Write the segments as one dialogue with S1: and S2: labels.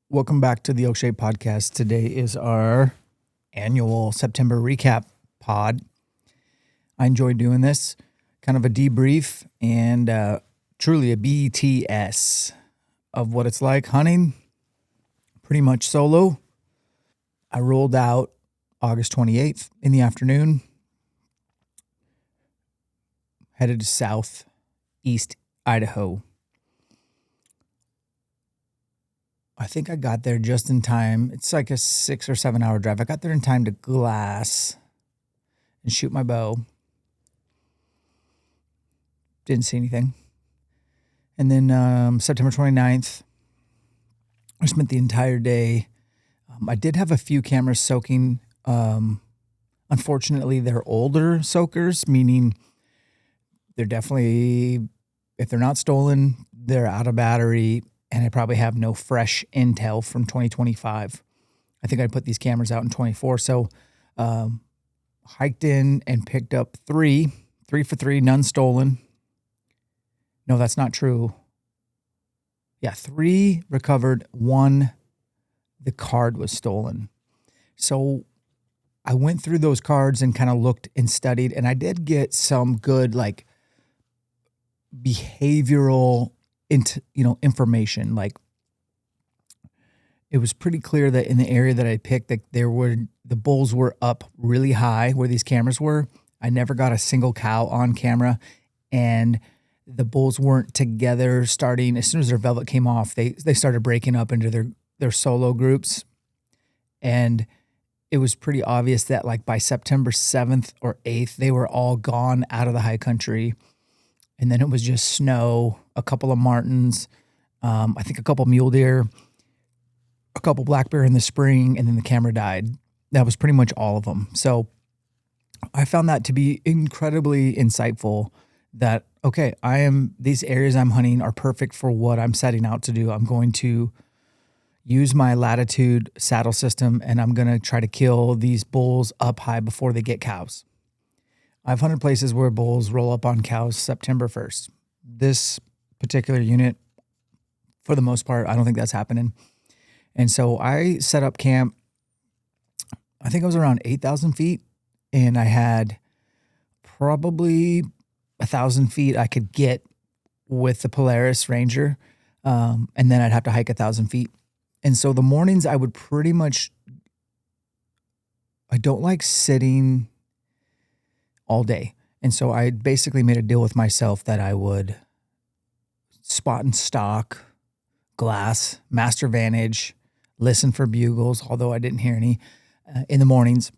S1: Welcome back to the ELKSHAPE podcast. Today is our annual September recap pod. I enjoy doing this, kind of a debrief and truly a BTS of what it's like hunting, pretty much solo. I rolled out August 28th in the afternoon, headed to southeast Idaho. I think I got there just in time. It's like a 6 or 7 hour drive. I got there in time to glass and shoot my bow. Didn't see anything. And then September 29th, I spent the entire day. I did have a few cameras soaking. Unfortunately, they're older soakers, meaning they're definitely, if they're not stolen, they're out of battery. And I probably have no fresh intel from 2025. I think I put these cameras out in 24. So hiked in and picked up three for three, none stolen. No, that's not true. Yeah, 3 recovered, 1, the card was stolen. So I went through those cards and kind of looked and studied, and I did get some good like behavioral information. Like it was pretty clear that in the area that I picked, that the bulls were up really high where these cameras were. I never got a single cow on camera, and the bulls weren't together starting. As soon as their velvet came off, they started breaking up into their solo groups. And it was pretty obvious that like by September 7th or 8th, they were all gone out of the high country. And then it was just snow, a couple of martens, I think a couple mule deer, a couple black bear in the spring, and then the camera died. That was pretty much all of them. So I found that to be incredibly insightful that, okay, these areas I'm hunting are perfect for what I'm setting out to do. I'm going to use my latitude saddle system, and I'm going to try to kill these bulls up high before they get cows. I've hunted places where bulls roll up on cows September 1st. This particular unit, for the most part, I don't think that's happening. And so I set up camp, I think it was around 8,000 feet, and I had probably 1,000 feet I could get with the Polaris Ranger, and then I'd have to hike 1,000 feet. And so the mornings I would pretty much, I don't like sitting all day. And so I basically made a deal with myself that I would spot and stalk, glass, master vantage, listen for bugles, although I didn't hear any, in the mornings,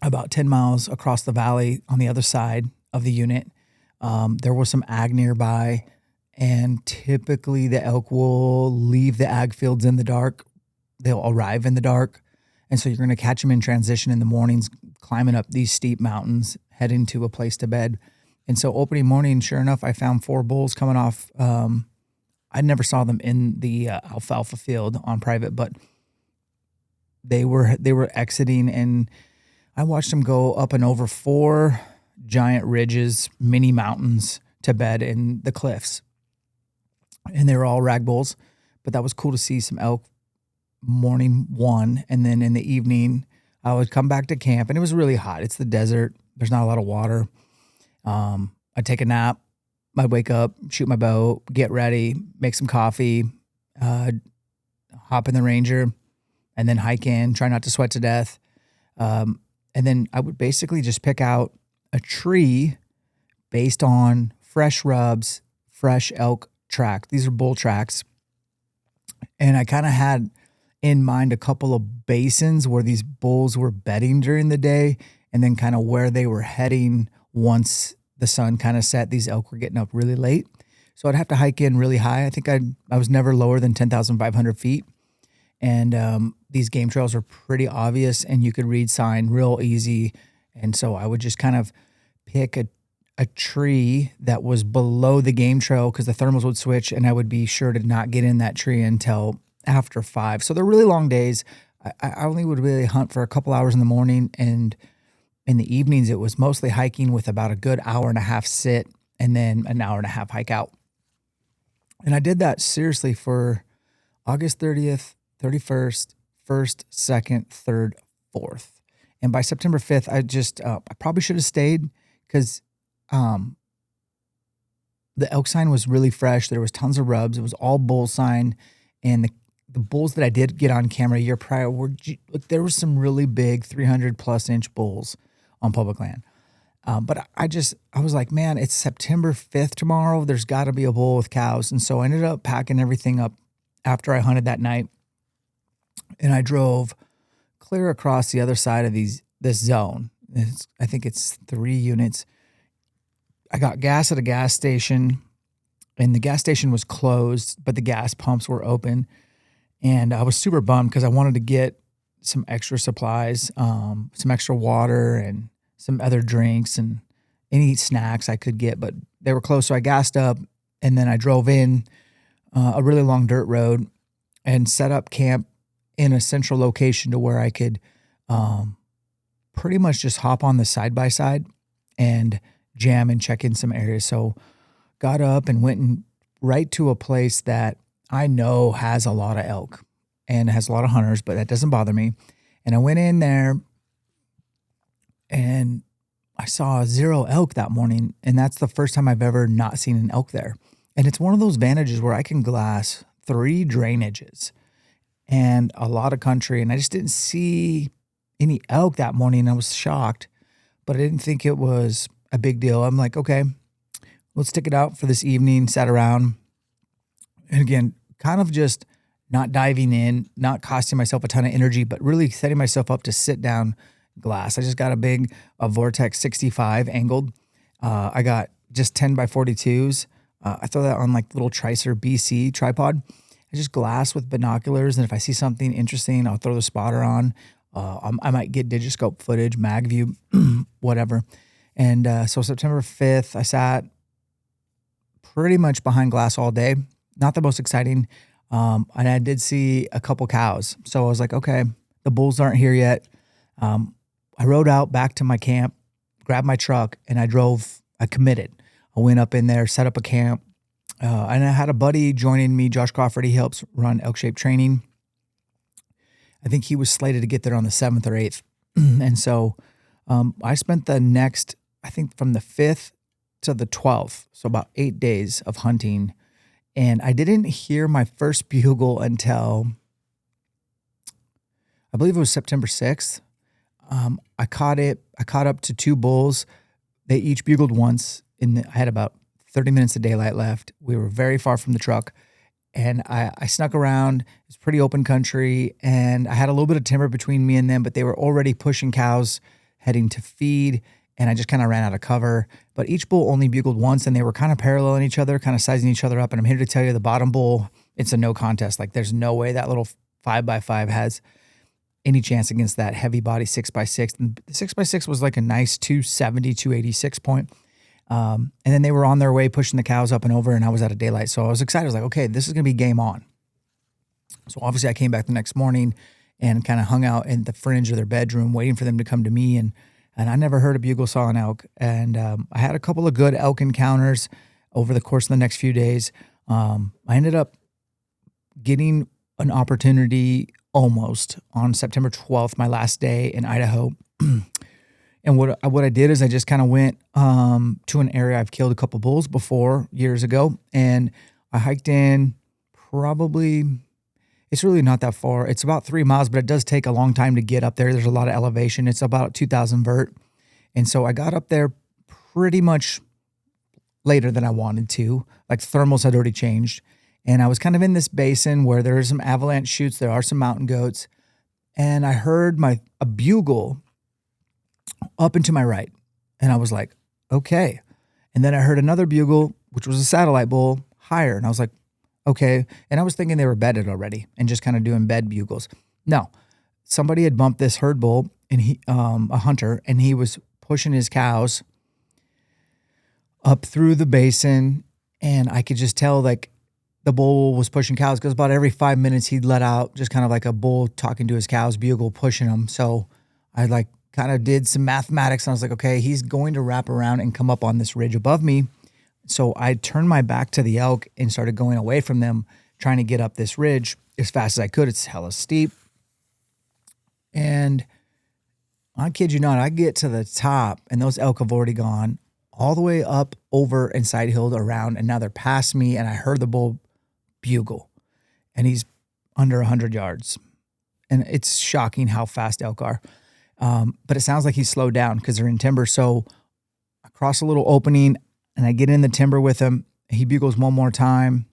S1: about 10 miles across the valley on the other side of the unit. There was some ag nearby, and typically the elk will leave the ag fields in the dark. They'll arrive in the dark. And so you're going to catch them in transition in the mornings, climbing up these steep mountains, heading to a place to bed. And so opening morning, sure enough, I found 4 bulls coming off. I never saw them in the alfalfa field on private, but they were exiting, and I watched them go up and over 4 giant ridges, mini mountains, to bed in the cliffs. And they were all rag bulls, but that was cool to see some elk morning 1. And then in the evening, I would come back to camp, and it was really hot. It's the desert. There's not a lot of water. I'd take a nap. I'd wake up, shoot my bow, get ready, make some coffee, hop in the Ranger, and then hike in, try not to sweat to death. And then I would basically just pick out a tree based on fresh rubs, fresh elk track. These are bull tracks. And I kind of had in mind a couple of basins where these bulls were bedding during the day, and then kind of where they were heading once the sun kind of set. These elk were getting up really late. So I'd have to hike in really high. I think I was never lower than 10,500 feet. And these game trails were pretty obvious, and you could read sign real easy. And so I would just kind of pick a tree that was below the game trail, because the thermals would switch, and I would be sure to not get in that tree until after 5. So they're really long days. I only would really hunt for a couple hours in the morning, and in the evenings it was mostly hiking with about a good hour and a half sit and then an hour and a half hike out. And I did that seriously for August 30th, 31st, 1st, 2nd, 3rd, 4th. And by September 5th, I probably should have stayed because the elk sign was really fresh. There was tons of rubs. It was all bull sign. And the bulls that I did get on camera a year prior there were some really big 300 plus inch bulls on public land. But I was like, man, it's September 5th tomorrow. There's got to be a bull with cows. And so I ended up packing everything up after I hunted that night. And I drove clear across the other side of this zone. I think it's 3 units. I got gas at a gas station, and the gas station was closed, but the gas pumps were open. And I was super bummed because I wanted to get some extra supplies, some extra water and some other drinks and any snacks I could get, but they were closed. So I gassed up, and then I drove in a really long dirt road and set up camp in a central location to where I could pretty much just hop on the side-by-side and jam and check in some areas. So got up and went right to a place that I know has a lot of elk and has a lot of hunters, but that doesn't bother me. And I went in there and I saw 0 elk that morning. And that's the first time I've ever not seen an elk there. And it's one of those vantages where I can glass 3 drainages and a lot of country. And I just didn't see any elk that morning. I was shocked, but I didn't think it was a big deal. I'm like, okay, let's stick it out for this evening. Sat around. And again, kind of just not diving in, not costing myself a ton of energy, but really setting myself up to sit down glass. I just got a Vortex 65 angled. I got just 10 by 42s. I throw that on like little Tricer BC tripod. I just glass with binoculars. And if I see something interesting, I'll throw the spotter on. I might get Digiscope footage, mag view, whatever. And so September 5th, I sat pretty much behind glass all day. Not the most exciting. And I did see a couple cows. So I was like, okay, the bulls aren't here yet. I rode out back to my camp, grabbed my truck, and I committed. I went up in there, set up a camp. And I had a buddy joining me, Josh Crawford. He helps run ELKSHAPE training. I think he was slated to get there on the 7th or 8th. And so I spent the next, I think from the 5th to the 12th, so about 8 days of hunting. And I didn't hear my first bugle until, I believe it was September 6th. I caught up to 2 bulls. They each bugled once. I had about 30 minutes of daylight left. We were very far from the truck. And I snuck around. It's pretty open country. And I had a little bit of timber between me and them, but they were already pushing cows heading to feed. And I just kind of ran out of cover. But each bull only bugled once, and they were kind of paralleling each other, kind of sizing each other up. And I'm here to tell you, the bottom bull, it's a no contest. Like, there's no way that little 5x5 has any chance against that heavy body 6x6. And the 6x6 was like a nice 270, 286 point. And then they were on their way pushing the cows up and over, and I was out of daylight. So I was excited. I was like, okay, this is going to be game on. So obviously I came back the next morning and kind of hung out in the fringe of their bedroom waiting for them to come to me. And I never heard a bugle, saw an elk. And I had a couple of good elk encounters over the course of the next few days. I ended up getting an opportunity almost on September 12th, my last day in Idaho. And what I did is I just kind of went to an area I've killed a couple bulls before years ago, and I hiked in probably, it's really not that far. It's about 3 miles, but it does take a long time to get up there. There's a lot of elevation. It's about 2,000 vert. And so I got up there pretty much later than I wanted to. Like, thermals had already changed. And I was kind of in this basin where there are some avalanche chutes. There are some mountain goats. And I heard a bugle up and to my right. And I was like, okay. And then I heard another bugle, which was a satellite bull, higher. And I was like, okay. And I was thinking they were bedded already and just kind of doing bed bugles. No, somebody had bumped this herd bull, and he, a hunter, and he was pushing his cows up through the basin. And I could just tell, like, the bull was pushing cows, because about every 5 minutes he'd let out just kind of like a bull talking to his cows, bugle, pushing them. So I kind of did some mathematics, and I was like, okay, he's going to wrap around and come up on this ridge above me. So I turned my back to the elk and started going away from them, trying to get up this ridge. as fast as I could. It's hella steep. And I kid you not, I get to the top and those elk have already gone all the way up, over, and side hilled around. And now they're past me, and I heard the bull bugle, and he's under 100 yards. And it's shocking how fast elk are. But it sounds like he's slowed down because they're in timber. So I cross a little opening and I get in the timber with him. He bugles one more time.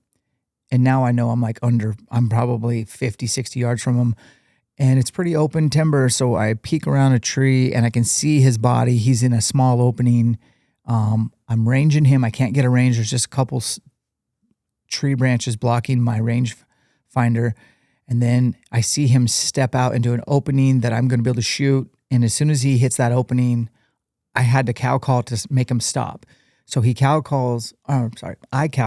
S1: And now I know I'm probably 50, 60 yards from him. And it's pretty open timber. So I peek around a tree and I can see his body. He's in a small opening. I'm ranging him. I can't get a range. There's just a couple tree branches blocking my range finder. And then I see him step out into an opening that I'm going to be able to shoot. And as soon as he hits that opening, I had to cow call to make him stop. So I cow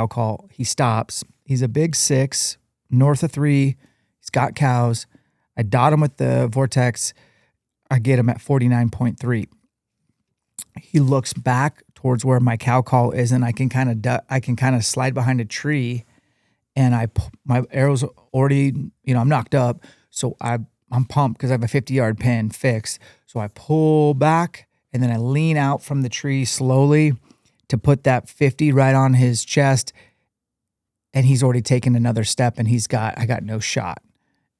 S1: call. He stops. He's a big 6, north of 3. He's got cows. I dot him with the vortex. I get him at 49.3. He looks back towards where my cow call is, and I can kind of slide behind a tree. And my arrow's already, I'm knocked up. So I'm pumped because I have a 50-yard pin fixed. So I pull back and then I lean out from the tree slowly to put that 50 right on his chest. And he's already taken another step and I got no shot.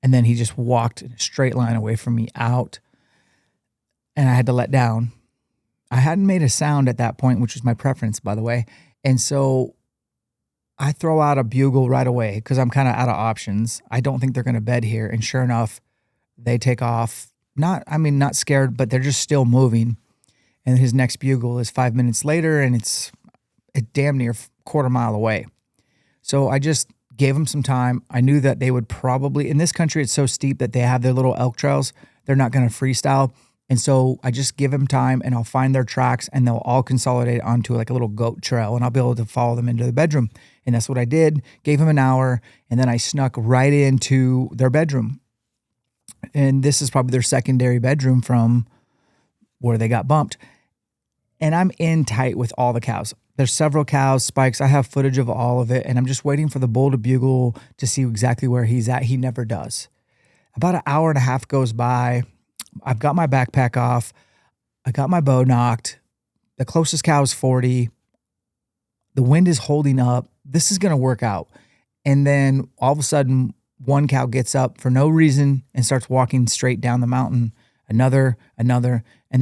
S1: And then he just walked in a straight line away from me out. And I had to let down. I hadn't made a sound at that point, which was my preference, by the way. And so I throw out a bugle right away because I'm kind of out of options. I don't think they're going to bed here. And sure enough, they take off. Not scared, but they're just still moving. And his next bugle is 5 minutes later, and it's damn near quarter mile away. So I just gave them some time. I knew that they would probably, in this country, it's so steep that they have their little elk trails. They're not going to freestyle. And so I just give them time, and I'll find their tracks, and they'll all consolidate onto like a little goat trail, and I'll be able to follow them into the bedroom. And that's what I did. Gave them an hour, and then I snuck right into their bedroom. And this is probably their secondary bedroom from where they got bumped. And I'm in tight with all the cows. There's several cows, spikes. I have footage of all of it, and I'm just waiting for the bull to bugle to see exactly where he's at. He never does. About an hour and a half goes by. I've got my backpack off. I got my bow knocked. The closest cow is 40. The wind is holding up. This is going to work out. And then all of a sudden, one cow gets up for no reason and starts walking straight down the mountain. Another, and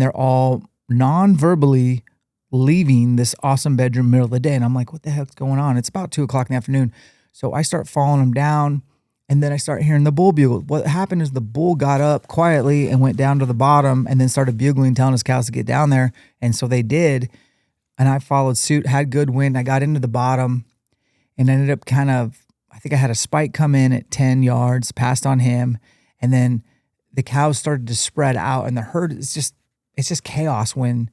S1: they're all non-verbally leaving this awesome bedroom middle of the day. And I'm like, what the heck's going on? It's about 2 o'clock in the afternoon. So I start following them down, and then I start hearing the bull bugle. What happened is the bull got up quietly and went down to the bottom and then started bugling, telling his cows to get down there. And so they did. And I followed suit, had good wind. I got into the bottom and ended up I think I had a spike come in at 10 yards, passed on him. And then the cows started to spread out, and the herd it's just chaos when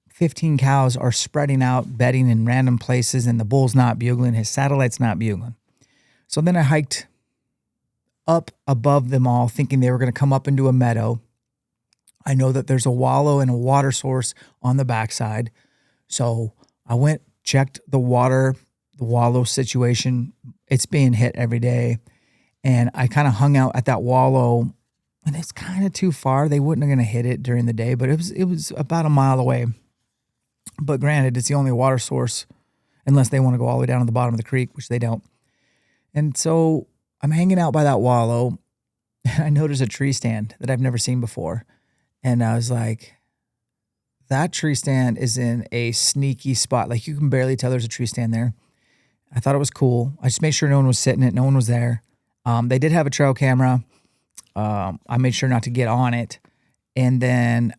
S1: 15 cows are spreading out, bedding in random places, and the bull's not bugling, his satellite's not bugling. So then I hiked up above them all, thinking they were going to come up into a meadow. I know that there's a wallow and a water source on the backside. So I went, checked the wallow situation. It's being hit every day. And I kind of hung out at that wallow, and it's kind of too far. They wouldn't have going to hit it during the day, but it was about a mile away. But granted, it's the only water source unless they want to go all the way down to the bottom of the creek, which they don't. And so I'm hanging out by that wallow, and I noticed a tree stand that I've never seen before. And I was like, that tree stand is in a sneaky spot. Like, you can barely tell there's a tree stand there. I thought it was cool. I just made sure no one was sitting in it. No one was there. They did have a trail camera. I made sure not to get on it. And then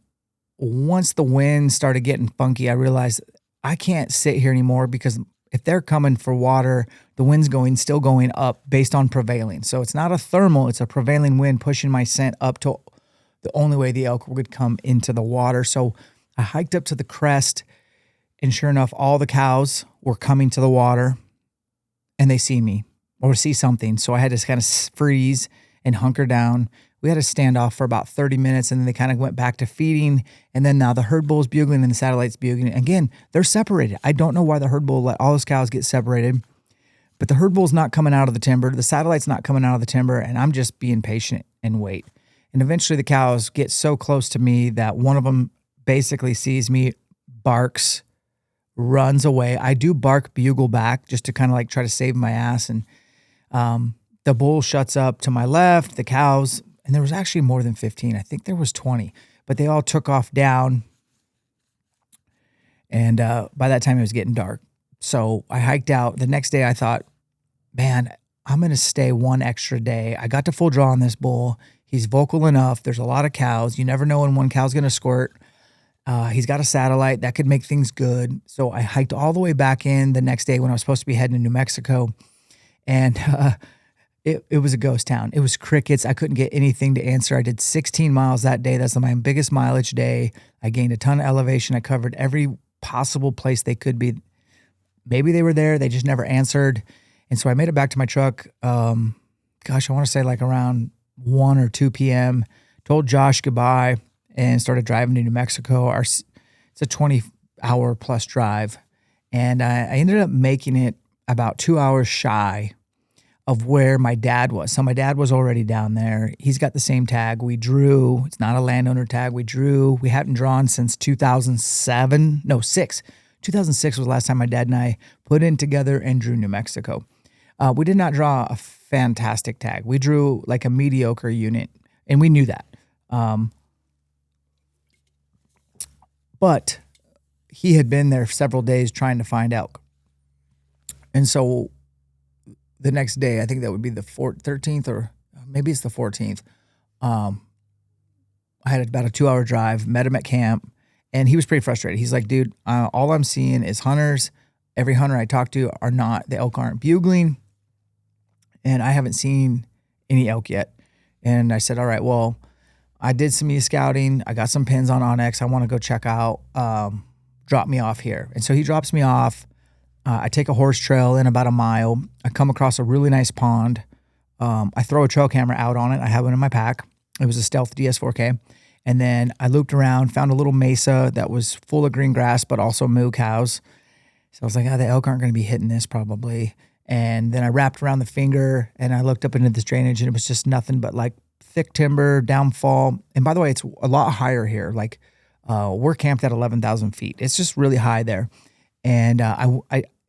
S1: once the wind started getting funky, I realized I can't sit here anymore, because if they're coming for water, the wind's still going up based on prevailing. So it's not a thermal, it's a prevailing wind pushing my scent up to the only way the elk would come into the water. So I hiked up to the crest, and sure enough, all the cows were coming to the water, and they see me or see something. So I had to kind of freeze and hunker down. We had a standoff for about 30 minutes, and then they kind of went back to feeding. And then now the herd bull's bugling and the satellite's bugling. Again, they're separated. I don't know why the herd bull let all those cows get separated, But the herd bull's not coming out of the timber. The satellite's not coming out of the timber. And I'm just being patient and wait. And eventually the cows get so close to me that one of them basically sees me, barks, runs away. I do bark bugle back just to kind of like try to save my ass. And the bull shuts up to my left, the cows, and there was actually more than 15. I think there was 20, but they all took off down. And by that time it was getting dark. So I hiked out. The next day I thought, man, I'm going to stay one extra day. I got to full draw on this bull. He's vocal enough. There's a lot of cows. You never know when one cow's going to squirt. He's got a satellite that could make things good. So I hiked all the way back in the next day when I was supposed to be heading to New Mexico. And it was a ghost town. It was crickets. I couldn't get anything to answer. I did 16 miles that day. That's my biggest mileage day. I gained a ton of elevation. I covered every possible place they could be. Maybe they were there. They just never answered. And so I made it back to my truck. I want to say like around 1 or 2 p.m. Told Josh goodbye and started driving to New Mexico. It's a 20-hour plus drive. And I ended up making it about 2 hours shy of where my dad was. So my dad was already down there. He's got the same tag. We drew. It's not a landowner tag. We drew. We hadn't drawn since 2007. No, 6. 2006 was the last time my dad and I put in together and drew New Mexico. We did not draw a fantastic tag. We drew like a mediocre unit, and we knew that. But he had been there several days trying to find elk. And so the next day, I think that would be the 13th or maybe it's the 14th. I had about a 2-hour drive, met him at camp, and he was pretty frustrated. He's like, dude, all I'm seeing is hunters. Every hunter I talk to the elk aren't bugling, and I haven't seen any elk yet. And I said, all right, well, I did some e-scouting. I got some pins on Onyx. I want to go check out, drop me off here. And so he drops me off. I take a horse trail in about a mile. I come across a really nice pond. I throw a trail camera out on it. I have one in my pack. It was a Stealth DS4K. And then I looped around, found a little mesa that was full of green grass, but also moo cows. So I was like, the elk aren't going to be hitting this probably. And then I wrapped around the finger and I looked up into this drainage, and it was just nothing but like thick timber, downfall. And by the way, it's a lot higher here. Like we're camped at 11,000 feet. It's just really high there. And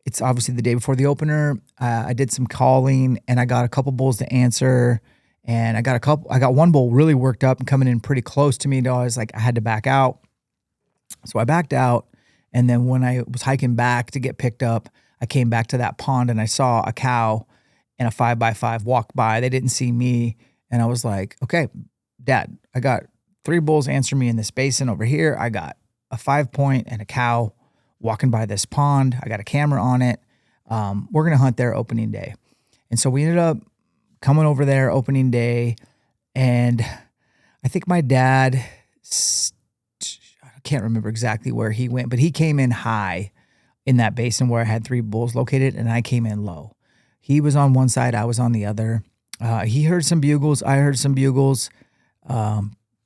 S1: it's obviously the day before the opener. I did some calling and I got a couple bulls to answer. And I got one bull really worked up and coming in pretty close to me. I was like, I had to back out. So I backed out. And then when I was hiking back to get picked up, I came back to that pond and I saw a cow and a 5x5 walk by. They didn't see me. And I was like, okay, Dad, I got 3 bulls answer me in this basin over here. I got a 5-point and a cow walking by this pond. I got a camera on it. We're going to hunt there opening day. And so we ended up coming over there opening day. And I think my dad, I can't remember exactly where he went, but he came in high in that basin where I had 3 bulls located, and I came in low. He was on one side, I was on the other. He heard some bugles. I heard some bugles.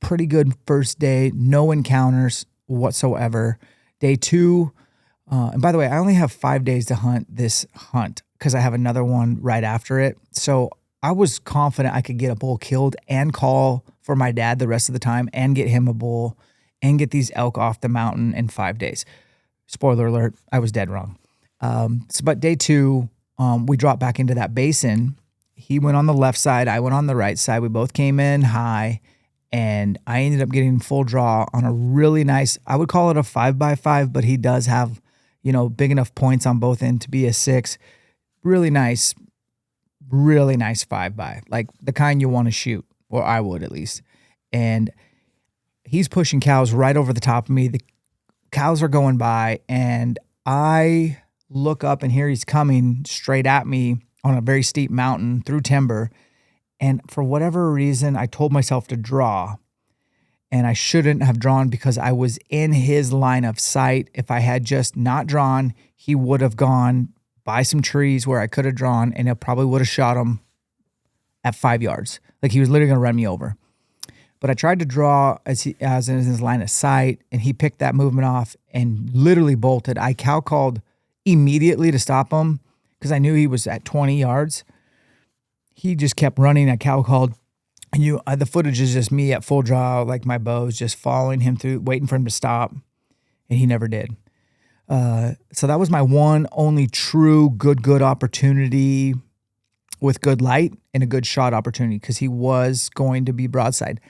S1: Pretty good first day. No encounters whatsoever. Day 2, and by the way, I only have 5 days to hunt this hunt because I have another one right after it. So I was confident I could get a bull killed and call for my dad the rest of the time and get him a bull and get these elk off the mountain in 5 days. Spoiler alert, I was dead wrong. But day 2, we dropped back into that basin. He went on the left side. I went on the right side. We both came in high, and I ended up getting full draw on a really nice, I would call it a 5x5, but he does have, big enough points on both ends to be a 6. Really nice 5x, like the kind you want to shoot, or I would at least. And he's pushing cows right over the top of me. The cows are going by, and I look up, and here he's coming straight at me on a very steep mountain through timber. And for whatever reason, I told myself to draw, and I shouldn't have drawn because I was in his line of sight. If I had just not drawn, he would have gone by some trees where I could have drawn, and it probably would have shot him at 5 yards. Like he was literally going to run me over. But I tried to draw as in his line of sight, and he picked that movement off and literally bolted. I cow called immediately to stop him because I knew he was at 20 yards. He just kept running. I cow called. And the footage is just me at full draw, like my bow's just following him through, waiting for him to stop. And he never did. So that was my one only true good opportunity with good light and a good shot opportunity, because he was going to be broadside.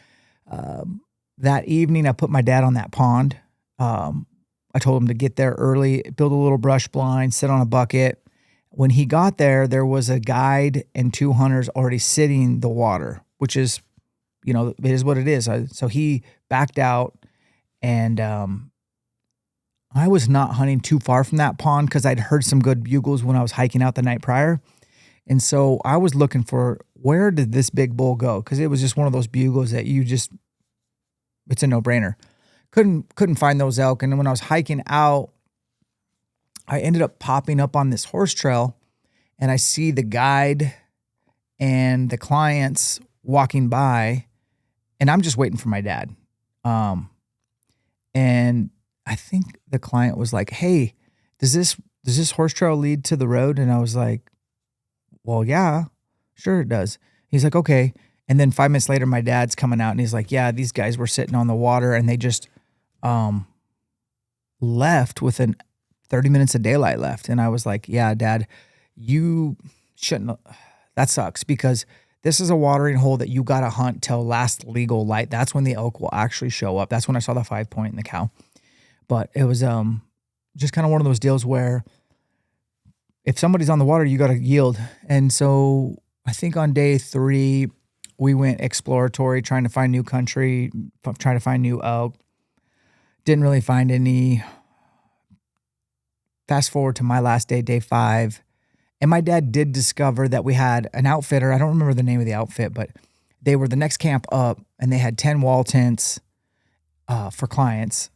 S1: That evening, I put my dad on that pond. I told him to get there early, build a little brush blind, sit on a bucket. When he got there, there was a guide and 2 hunters already sitting in the water, which is, it is what it is. So he backed out, and I was not hunting too far from that pond because I'd heard some good bugles when I was hiking out the night prior. And so I was looking for, where did this big bull go? Because it was just one of those bugles that it's a no-brainer. Couldn't find those elk. And then when I was hiking out, I ended up popping up on this horse trail, and I see the guide and the clients walking by, and I'm just waiting for my dad. And I think the client was like, "Hey, does this horse trail lead to the road?" And I was like, "Well, yeah, sure it does." He's like, "Okay." And then 5 minutes later, my dad's coming out, and he's like, "Yeah, these guys were sitting on the water, and they just left within 30 minutes of daylight left." And I was like, "Yeah, Dad, you shouldn't. That sucks, because this is a watering hole that you got to hunt till last legal light. That's when the elk will actually show up." That's when I saw the 5-point in the cow. But it was just kind of one of those deals where if somebody's on the water, you got to yield. And so I think on day 3, we went exploratory, trying to find new country, trying to find new elk. Didn't really find any. Fast forward to my last day, day 5. And my dad did discover that we had an outfitter. I don't remember the name of the outfit, but they were the next camp up, and they had 10 wall tents for clients.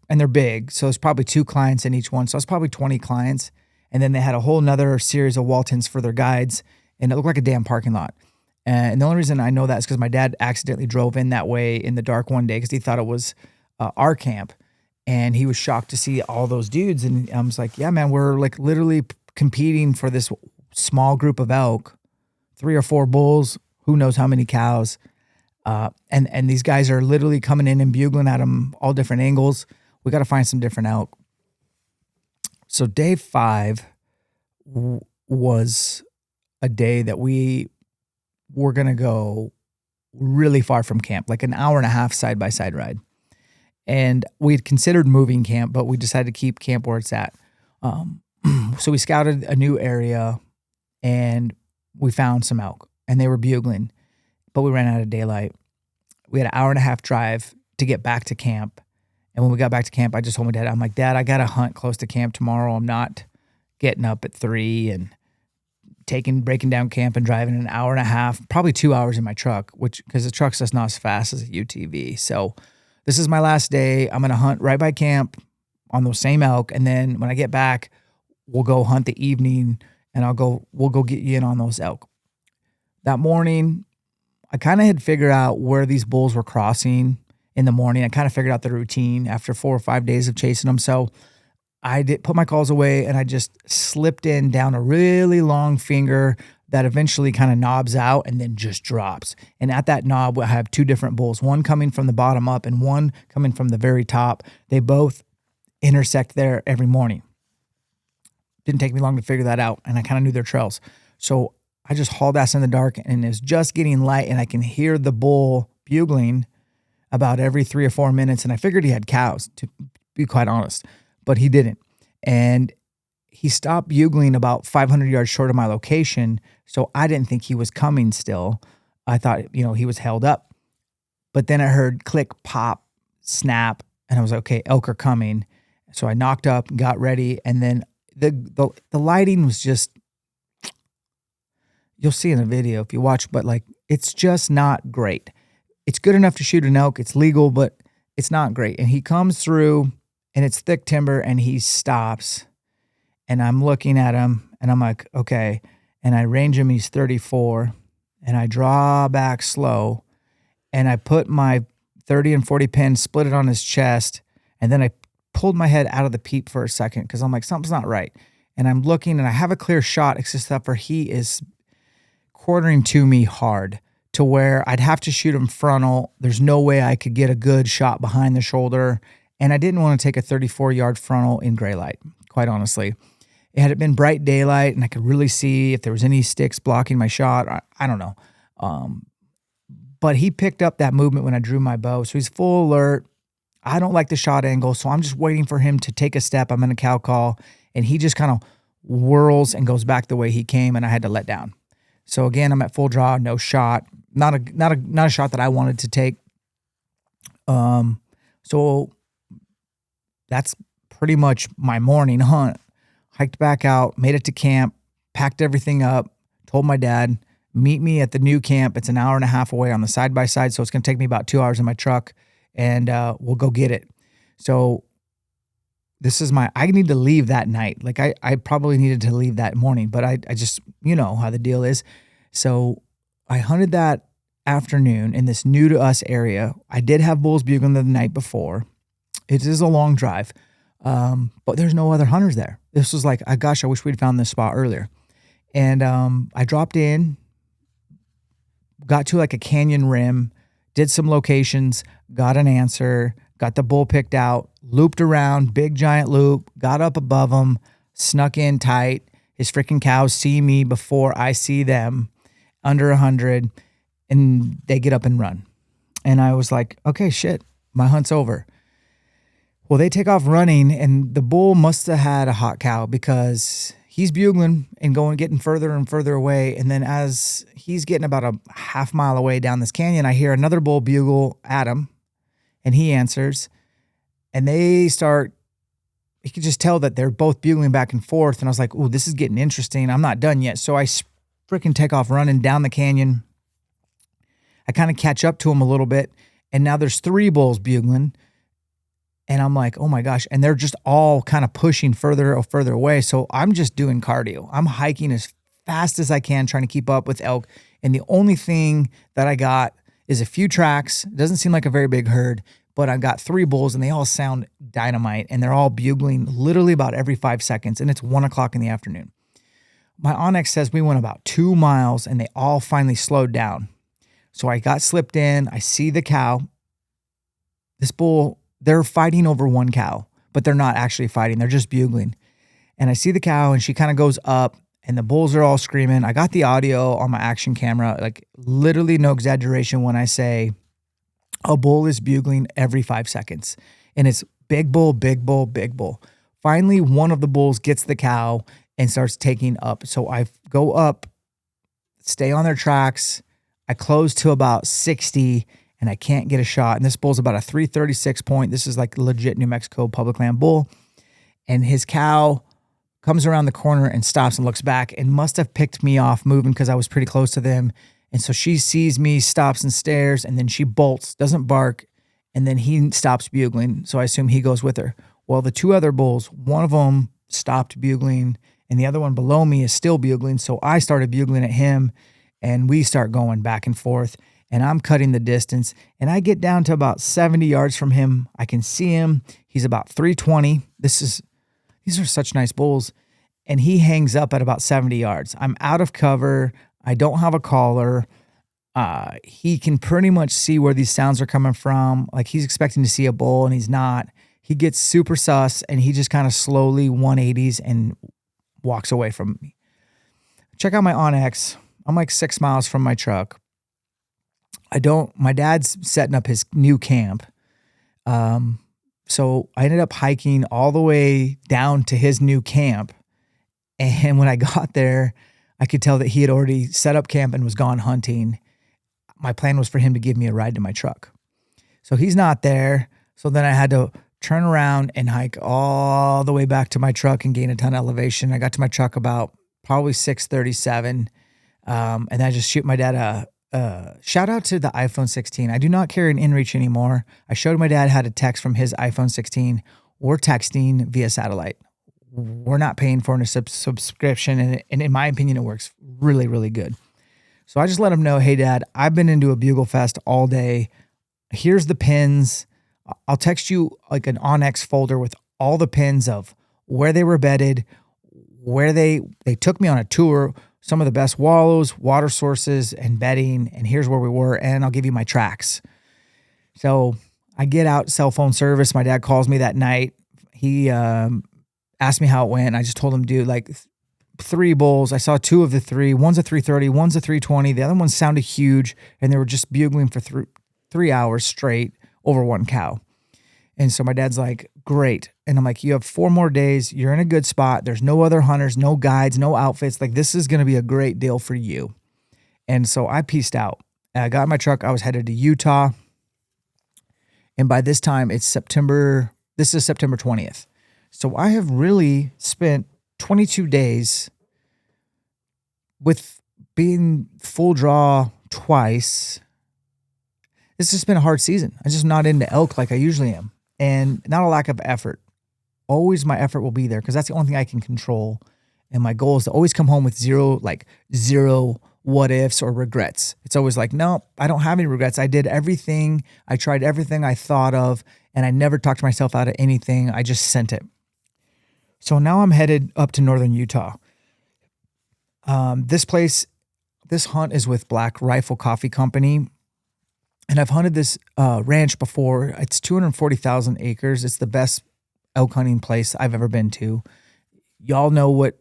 S1: And they're big, so it's probably 2 clients in each one. So it's probably 20 clients. And then they had a whole nother series of wall tents for their guides, and it looked like a damn parking lot. And the only reason I know that is because my dad accidentally drove in that way in the dark one day because he thought it was our camp. And he was shocked to see all those dudes. And I was like, "Yeah, man, we're like literally competing for this small group of elk, 3 or 4 bulls, who knows how many cows. And these guys are literally coming in and bugling at them all different angles. We got to find some different elk." So day 5 was a day that we were going to go really far from camp, like an hour and a half side-by-side ride. And we had considered moving camp, but we decided to keep camp where it's at. So we scouted a new area, and we found some elk, and they were bugling, but we ran out of daylight. We had an hour and a half drive to get back to camp. And when we got back to camp, I just told my dad, I'm like, "Dad, I got to hunt close to camp tomorrow. I'm not getting up at 3 and breaking down camp and driving an hour and a half, probably 2 hours in my truck, because the truck's just not as fast as a UTV. So this is my last day. I'm going to hunt right by camp on those same elk. And then when I get back, we'll go hunt the evening, and we'll go get you in on those elk." That morning, I kind of had figured out where these bulls were crossing in the morning. I kind of figured out the routine after 4 or 5 days of chasing them. So I did put my calls away, and I just slipped in down a really long finger that eventually kind of knobs out and then just drops. And at that knob, I have 2 different bulls, one coming from the bottom up and one coming from the very top. They both intersect there every morning. Didn't take me long to figure that out, and I kind of knew their trails. So I just hauled ass in the dark, and it's just getting light, and I can hear the bull bugling about every 3 or 4 minutes. And I figured he had cows, to be quite honest, but he didn't. And he stopped bugling about 500 yards short of my location. So I didn't think he was coming still. I thought, he was held up. But then I heard click, pop, snap, and I was like, okay, elk are coming. So I knocked up, got ready, and then the lighting was just, you'll see in the video if you watch, but like, it's just not great. It's good enough to shoot an elk. It's legal, but it's not great. And he comes through, and it's thick timber, and he stops, and I'm looking at him, and I'm like, okay. And I range him, he's 34, and I draw back slow, and I put my 30 and 40 pin, split it on his chest, and then I pulled my head out of the peep for a second because I'm like, something's not right. And I'm looking and I have a clear shot, except for he is quartering to me hard to where I'd have to shoot him frontal. There's no way I could get a good shot behind the shoulder. And I didn't want to take a 34-yard frontal in gray light, quite honestly. Had it been bright daylight and I could really see if there was any sticks blocking my shot, I don't know. But he picked up that movement when I drew my bow. So he's full alert. I don't like the shot angle, so I'm just waiting for him to take a step. I'm in a cow call, and he just kind of whirls and goes back the way he came, and I had to let down. So again, I'm at full draw, no shot, not a shot that I wanted to take. So that's pretty much my morning hunt. Hiked back out, made it to camp, packed everything up, told my dad, meet me at the new camp. It's an hour and a half away on the side-by-side, so it's going to take me about 2 hours in my truck, and we'll go get it. So this is I need to leave that night. Like I probably needed to leave that morning, but I just, you know how the deal is. So I hunted that afternoon in this new to us area. I did have bulls bugling the night before. It is a long drive, but there's no other hunters there. This was like, gosh, I wish we'd found this spot earlier. And I dropped in, got to like a canyon rim, did some locations, got an answer, got the bull picked out, looped around, big giant loop, got up above him, snuck in tight. His freaking cows see me before I see them, under 100, and they get up and run. And I was like, okay, shit, my hunt's over. Well, they take off running, and the bull must have had a hot cow because he's bugling and getting further and further away. And then as he's getting about a half mile away down this canyon, I hear another bull bugle at him, and he answers. And they start, you could just tell that they're both bugling back and forth. And I was like, oh, this is getting interesting. I'm not done yet. So I freaking take off running down the canyon. I kind of catch up to him a little bit. And now there's 3 bulls bugling. And I'm like, oh my gosh. And they're just all kind of pushing further away. So I'm just doing cardio. I'm hiking as fast as I can, trying to keep up with elk. And the only thing that I got is a few tracks. It doesn't seem like a very big herd, but I've got 3 bulls and they all sound dynamite. And they're all bugling literally about every 5 seconds. And it's 1:00 in the afternoon. My onX says we went about 2 miles and they all finally slowed down. So I got slipped in. I see the cow. This bull, they're fighting over one cow, but they're not actually fighting. They're just bugling. And I see the cow and she kind of goes up and the bulls are all screaming. I got the audio on my action camera, like literally no exaggeration when I say a bull is bugling every 5 seconds. And it's big bull, big bull, big bull. Finally, one of the bulls gets the cow and starts taking up. So I go up, stay on their tracks. I close to about 60 and I can't get a shot. And this bull's about a 336 point. This is like legit New Mexico public land bull. And his cow comes around the corner and stops and looks back and must have picked me off moving because I was pretty close to them. And so she sees me, stops and stares, and then she bolts, doesn't bark, and then he stops bugling. So I assume he goes with her. Well, the 2 other bulls, one of them stopped bugling and the other one below me is still bugling. So I started bugling at him and we start going back and forth. And I'm cutting the distance, and I get down to about 70 yards from him. I can see him. He's about 320. These are such nice bulls. And he hangs up at about 70 yards. I'm out of cover. I don't have a collar. He can pretty much see where these sounds are coming from. Like he's expecting to see a bull and he's not. He gets super sus and he just kind of slowly 180s and walks away from me. Check out my onX. I'm like 6 miles from my truck. My dad's setting up his new camp. So I ended up hiking all the way down to his new camp. And when I got there, I could tell that he had already set up camp and was gone hunting. My plan was for him to give me a ride to my truck. So he's not there. So then I had to turn around and hike all the way back to my truck and gain a ton of elevation. I got to my truck about probably 6:37. And I just shoot my dad a shout out to the iPhone 16. I do not carry an inReach anymore. I showed my dad how to text from his iPhone 16. We're texting via satellite. We're not paying for a subscription. And in my opinion, it works really, really good. So I just let him know, hey, Dad, I've been into a bugle fest all day. Here's the pins. I'll text you like an onX folder with all the pins of where they were bedded, where they took me on a tour, some of the best wallows, water sources, and bedding, and here's where we were, and I'll give you my tracks. So I get out, cell phone service. My dad calls me that night. He asked me how it went. I just told him, dude, like 3 bulls. I saw 2 of the 3. One's a 330, one's a 320. The other one sounded huge, and they were just bugling for 3 hours straight over 1 cow. And so my dad's like, great. And I'm like, you have 4 more days. You're in a good spot. There's no other hunters, no guides, no outfits. Like, this is going to be a great deal for you. And so I pieced out. I got in my truck. I was headed to Utah. And by this time, it's September. This is September 20th. So I have really spent 22 days with being full draw twice. It's just been a hard season. I'm just not into elk like I usually am. And not a lack of effort. Always my effort will be there because that's the only thing I can control. And my goal is to always come home with zero what ifs or regrets. It's always like, no, I don't have any regrets. I did everything. I tried everything I thought of, and I never talked myself out of anything. I just sent it. So now I'm headed up to northern Utah. This hunt is with Black Rifle Coffee Company. And I've hunted this ranch before. It's 240,000 acres. It's the best elk hunting place I've ever been to. Y'all know what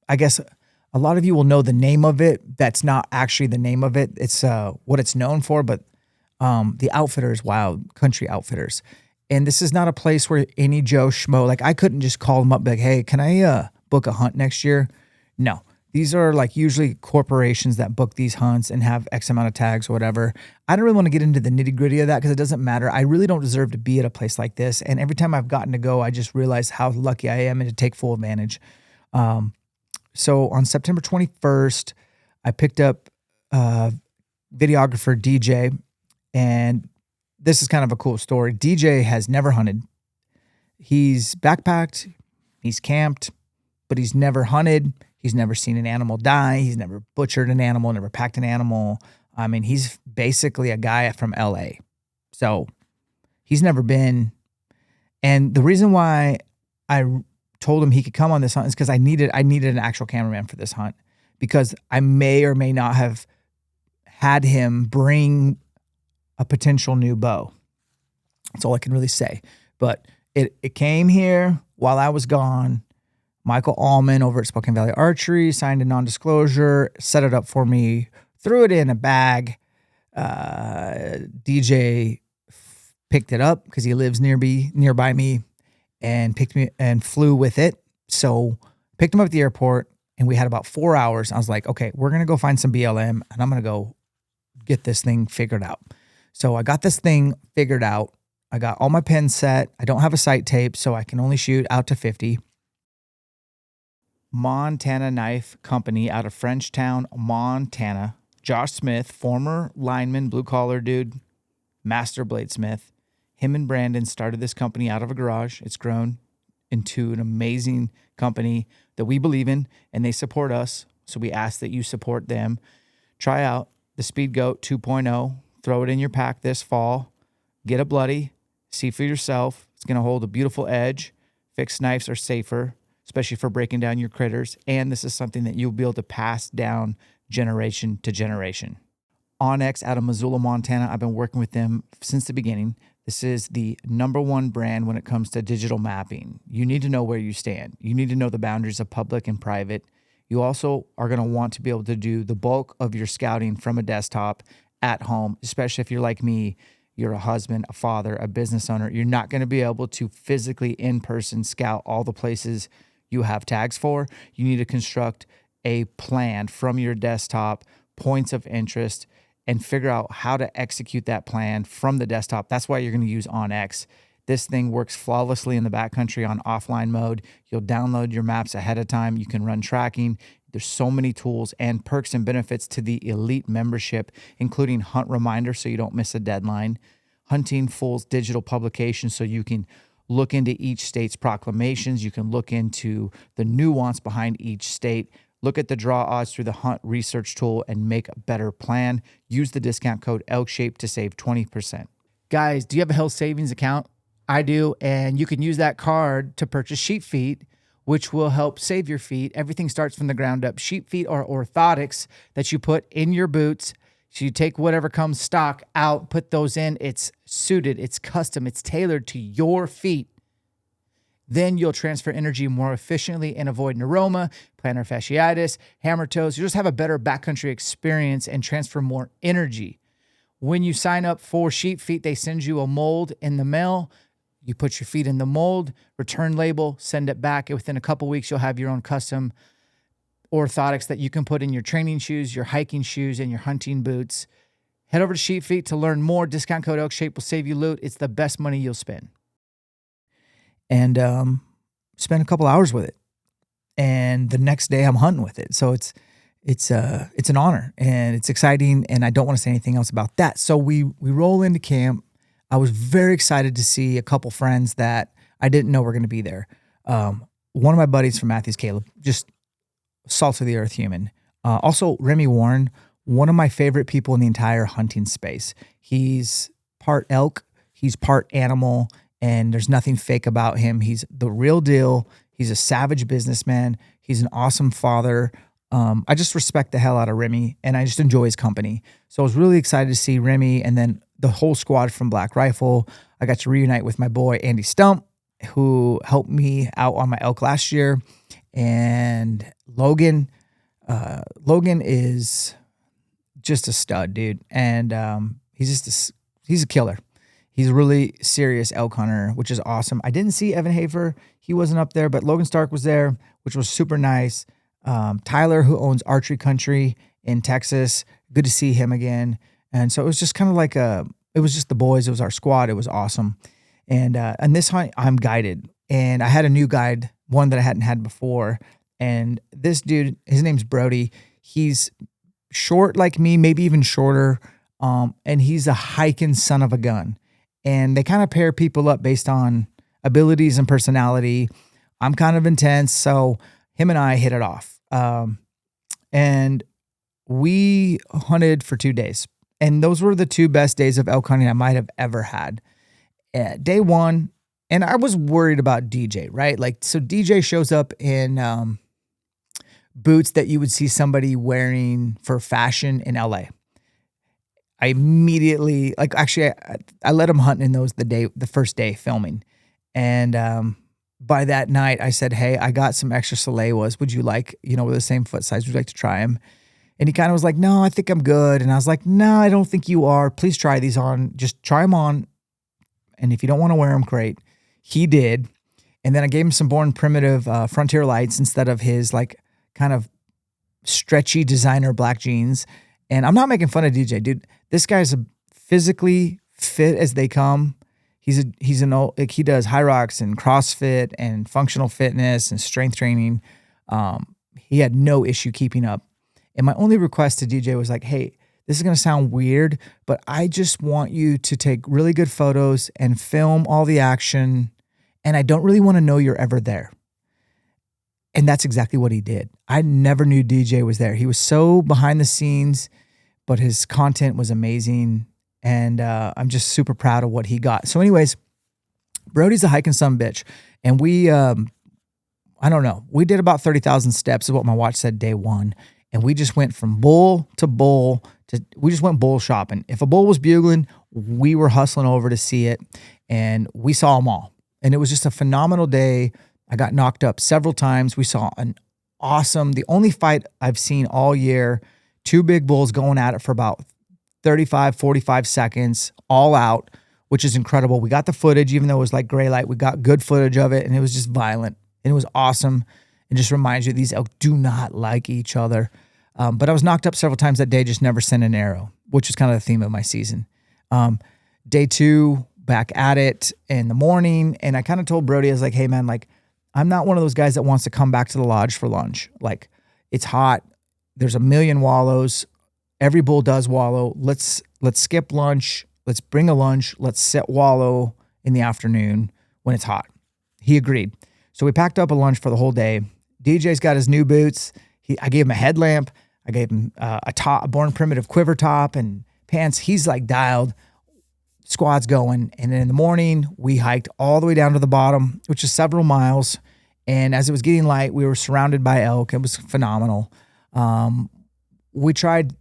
S1: I guess a lot of you will know the name of it. That's not actually the name of it. It's what it's known for, but the outfitters, Wild Country Outfitters. And this is not a place where any Joe Schmo, like I couldn't just call them up and be like, hey, can I book a hunt next year? No. These are like usually corporations that book these hunts and have X amount of tags or whatever. I don't really want to get into the nitty gritty of that because it doesn't matter. I really don't deserve to be at a place like this. And every time I've gotten to go, I just realize how lucky I am and to take full advantage. So on September 21st, I picked up videographer DJ, and this is kind of a cool story. DJ has never hunted. He's backpacked, he's camped, but he's never hunted. He's never seen an animal die. He's never butchered an animal, never packed an animal. I mean, he's basically a guy from LA. So he's never been. And the reason why I told him he could come on this hunt is because I needed an actual cameraman for this hunt, because I may or may not have had him bring a potential new bow. That's all I can really say. But it came here while I was gone. Michael Allman over at Spokane Valley Archery signed a non-disclosure, set it up for me, threw it in a bag. DJ picked it up because he lives nearby me, and picked me and flew with it. So picked him up at the airport, and we had about 4 hours. I was like, okay, we're going to go find some BLM, and I'm going to go get this thing figured out. So I got this thing figured out. I got all my pins set. I don't have a sight tape, so I can only shoot out to 50. Montana Knife Company out of Frenchtown, Montana. Josh Smith, former lineman, blue-collar dude, master bladesmith. Him and Brandon started this company out of a garage. It's grown into an amazing company that we believe in, and they support us, so we ask that you support them. Try out the Speed Goat 2.0. Throw it in your pack this fall. Get a bloody. See for yourself. It's going to hold a beautiful edge. Fixed knives are safer, especially for breaking down your critters. And this is something that you'll be able to pass down generation to generation. Onyx out of Missoula, Montana. I've been working with them since the beginning. This is the #1 brand when it comes to digital mapping. You need to know where you stand. You need to know the boundaries of public and private. You also are going to want to be able to do the bulk of your scouting from a desktop at home, especially if you're like me. You're a husband, a father, a business owner. You're not going to be able to physically in person scout all the places you have tags for. You need to construct a plan from your desktop, points of interest, and figure out how to execute that plan from the desktop. That's why you're going to use OnX. This thing works flawlessly in the backcountry on offline mode. You'll download your maps ahead of time. You can run tracking. There's so many tools and perks and benefits to the elite membership, including hunt reminders so you don't miss a deadline, Hunting Fool's digital publication so you can look into each state's proclamations. You can look into the nuance behind each state. Look at the draw odds through the hunt research tool and make a better plan. Use the discount code ELKSHAPE to save 20%. Guys, do you have a health savings account? I do, and you can use that card to purchase sheep feed, which will help save your feet. Everything starts from the ground up. Sheep feet are orthotics that you put in your boots. So you take whatever comes stock out, put those in. It's suited, it's custom, it's tailored to your feet. Then you'll transfer energy more efficiently and avoid neuroma, plantar fasciitis, hammer toes. You just have a better backcountry experience and transfer more energy. When you sign up for Sheep Feet, they send you a mold in the mail. You put your feet in the mold, return label, send it back. And within a couple weeks, you'll have your own custom orthotics that you can put in your training shoes, your hiking shoes, and your hunting boots. Head over to Sheep Feet to learn more. Discount code ELKSHAPE will save you loot. It's the best money you'll spend. And spend a couple hours with it. And the next day I'm hunting with it. So it's an honor and it's exciting. And I don't want to say anything else about that. So we roll into camp. I was very excited to see a couple friends that I didn't know were going to be there. One of my buddies from Matthews, Caleb, just salt of the earth human. Also Remy Warren, one of my favorite people in the entire hunting space. He's part elk, he's part animal, and there's nothing fake about him. He's the real deal. He's a savage businessman. He's an awesome father. I just respect the hell out of Remy, and I just enjoy his company. So I was really excited to see Remy and then the whole squad from Black Rifle. I got to reunite with my boy, Andy Stump, who helped me out on my elk last year. And Logan is just a stud, dude. And he's a killer. He's a really serious elk hunter, which is awesome. I didn't see Evan Hafer. He wasn't up there, but Logan Stark was there, which was super nice. Tyler, who owns Archery Country in Texas, good to see him again. And so it was just kind of like it was just the boys. It was our squad. It was awesome. And this hunt, I'm guided. And I had a new guide, one that I hadn't had before. And this dude, his name's Brody. He's short like me, maybe even shorter. And he's a hiking son of a gun. And they kind of pair people up based on abilities and personality. I'm kind of intense, so him and I hit it off. And we hunted for 2 days. And those were the 2 best days of elk hunting I might have ever had. Day one, and I was worried about DJ, right? Like, so DJ shows up in boots that you would see somebody wearing for fashion in LA. I immediately, like, actually, I let him hunt in those the first day filming. And by that night, I said, hey, I got some extra Salewas. Would you like, with the same foot size, would you like to try them? And he kind of was like, no, I think I'm good. And I was like, no, I don't think you are. Please try these on. Just try them on. And if you don't want to wear them, great. He did. And then I gave him some Born Primitive Frontier Lights instead of his like kind of stretchy designer black jeans. And I'm not making fun of DJ, dude. This guy's a physically fit as they come. He does high rocks and CrossFit and functional fitness and strength training. He had no issue keeping up. And my only request to DJ was like, hey, this is going to sound weird, but I just want you to take really good photos and film all the action. And I don't really want to know you're ever there. And that's exactly what he did. I never knew DJ was there. He was so behind the scenes, but his content was amazing. And I'm just super proud of what he got. So anyways, Brody's a hiking son bitch. And we, I don't know, we did about 30,000 steps is what my watch said day one. And we just went from bull to bull we just went bull shopping. If a bull was bugling, we were hustling over to see it. And we saw them all. And it was just a phenomenal day. I got knocked up several times. We saw the only fight I've seen all year, 2 big bulls going at it for about 35, 45 seconds, all out, which is incredible. We got the footage, even though it was like gray light, we got good footage of it, and it was just violent. And it was awesome. It just reminds you these elk do not like each other. But I was knocked up several times that day, just never sent an arrow, which is kind of the theme of my season. Day 2, back at it in the morning. And I kind of told Brody, I was like, hey man, like, I'm not one of those guys that wants to come back to the lodge for lunch. Like, it's hot. There's a million wallows. Every bull does wallow. Let's skip lunch. Let's bring a lunch. Let's set wallow in the afternoon when it's hot. He agreed. So we packed up a lunch for the whole day. DJ's got his new boots. I gave him a headlamp. I gave him a Born Primitive quiver top and pants. He's like dialed. Squad's going. And then in the morning, we hiked all the way down to the bottom, which is several miles. And as it was getting light, we were surrounded by elk. It was phenomenal. We tried,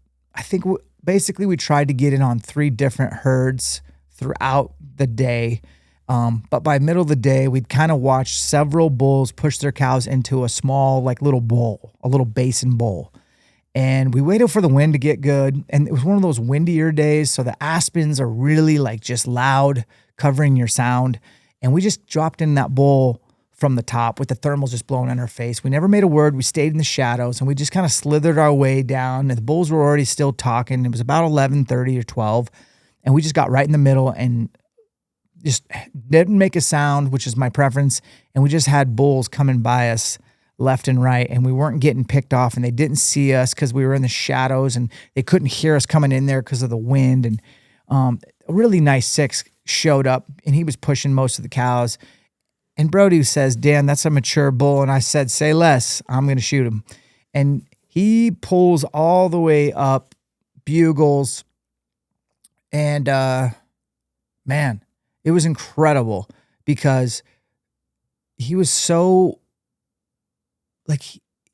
S1: basically we tried to get in on 3 different herds throughout the day. But by middle of the day, we'd kind of watched several bulls push their cows into a small, like little bowl, a little basin bowl. And we waited for the wind to get good. And it was one of those windier days. So the aspens are really like just loud, covering your sound. And we just dropped in that bowl from the top with the thermals just blowing in our face. We never made a word. We stayed in the shadows and we just kind of slithered our way down. And the bulls were already still talking. It was about 11:30 or 12. And we just got right in the middle and just didn't make a sound, which is my preference. And we just had bulls coming by us left and right. And we weren't getting picked off and they didn't see us because we were in the shadows and they couldn't hear us coming in there because of the wind. And a really nice 6 showed up and he was pushing most of the cows. And Brody says, Dan, that's a mature bull. And I said, say less, I'm going to shoot him. And he pulls all the way up, bugles. And man, it was incredible because he was so, like,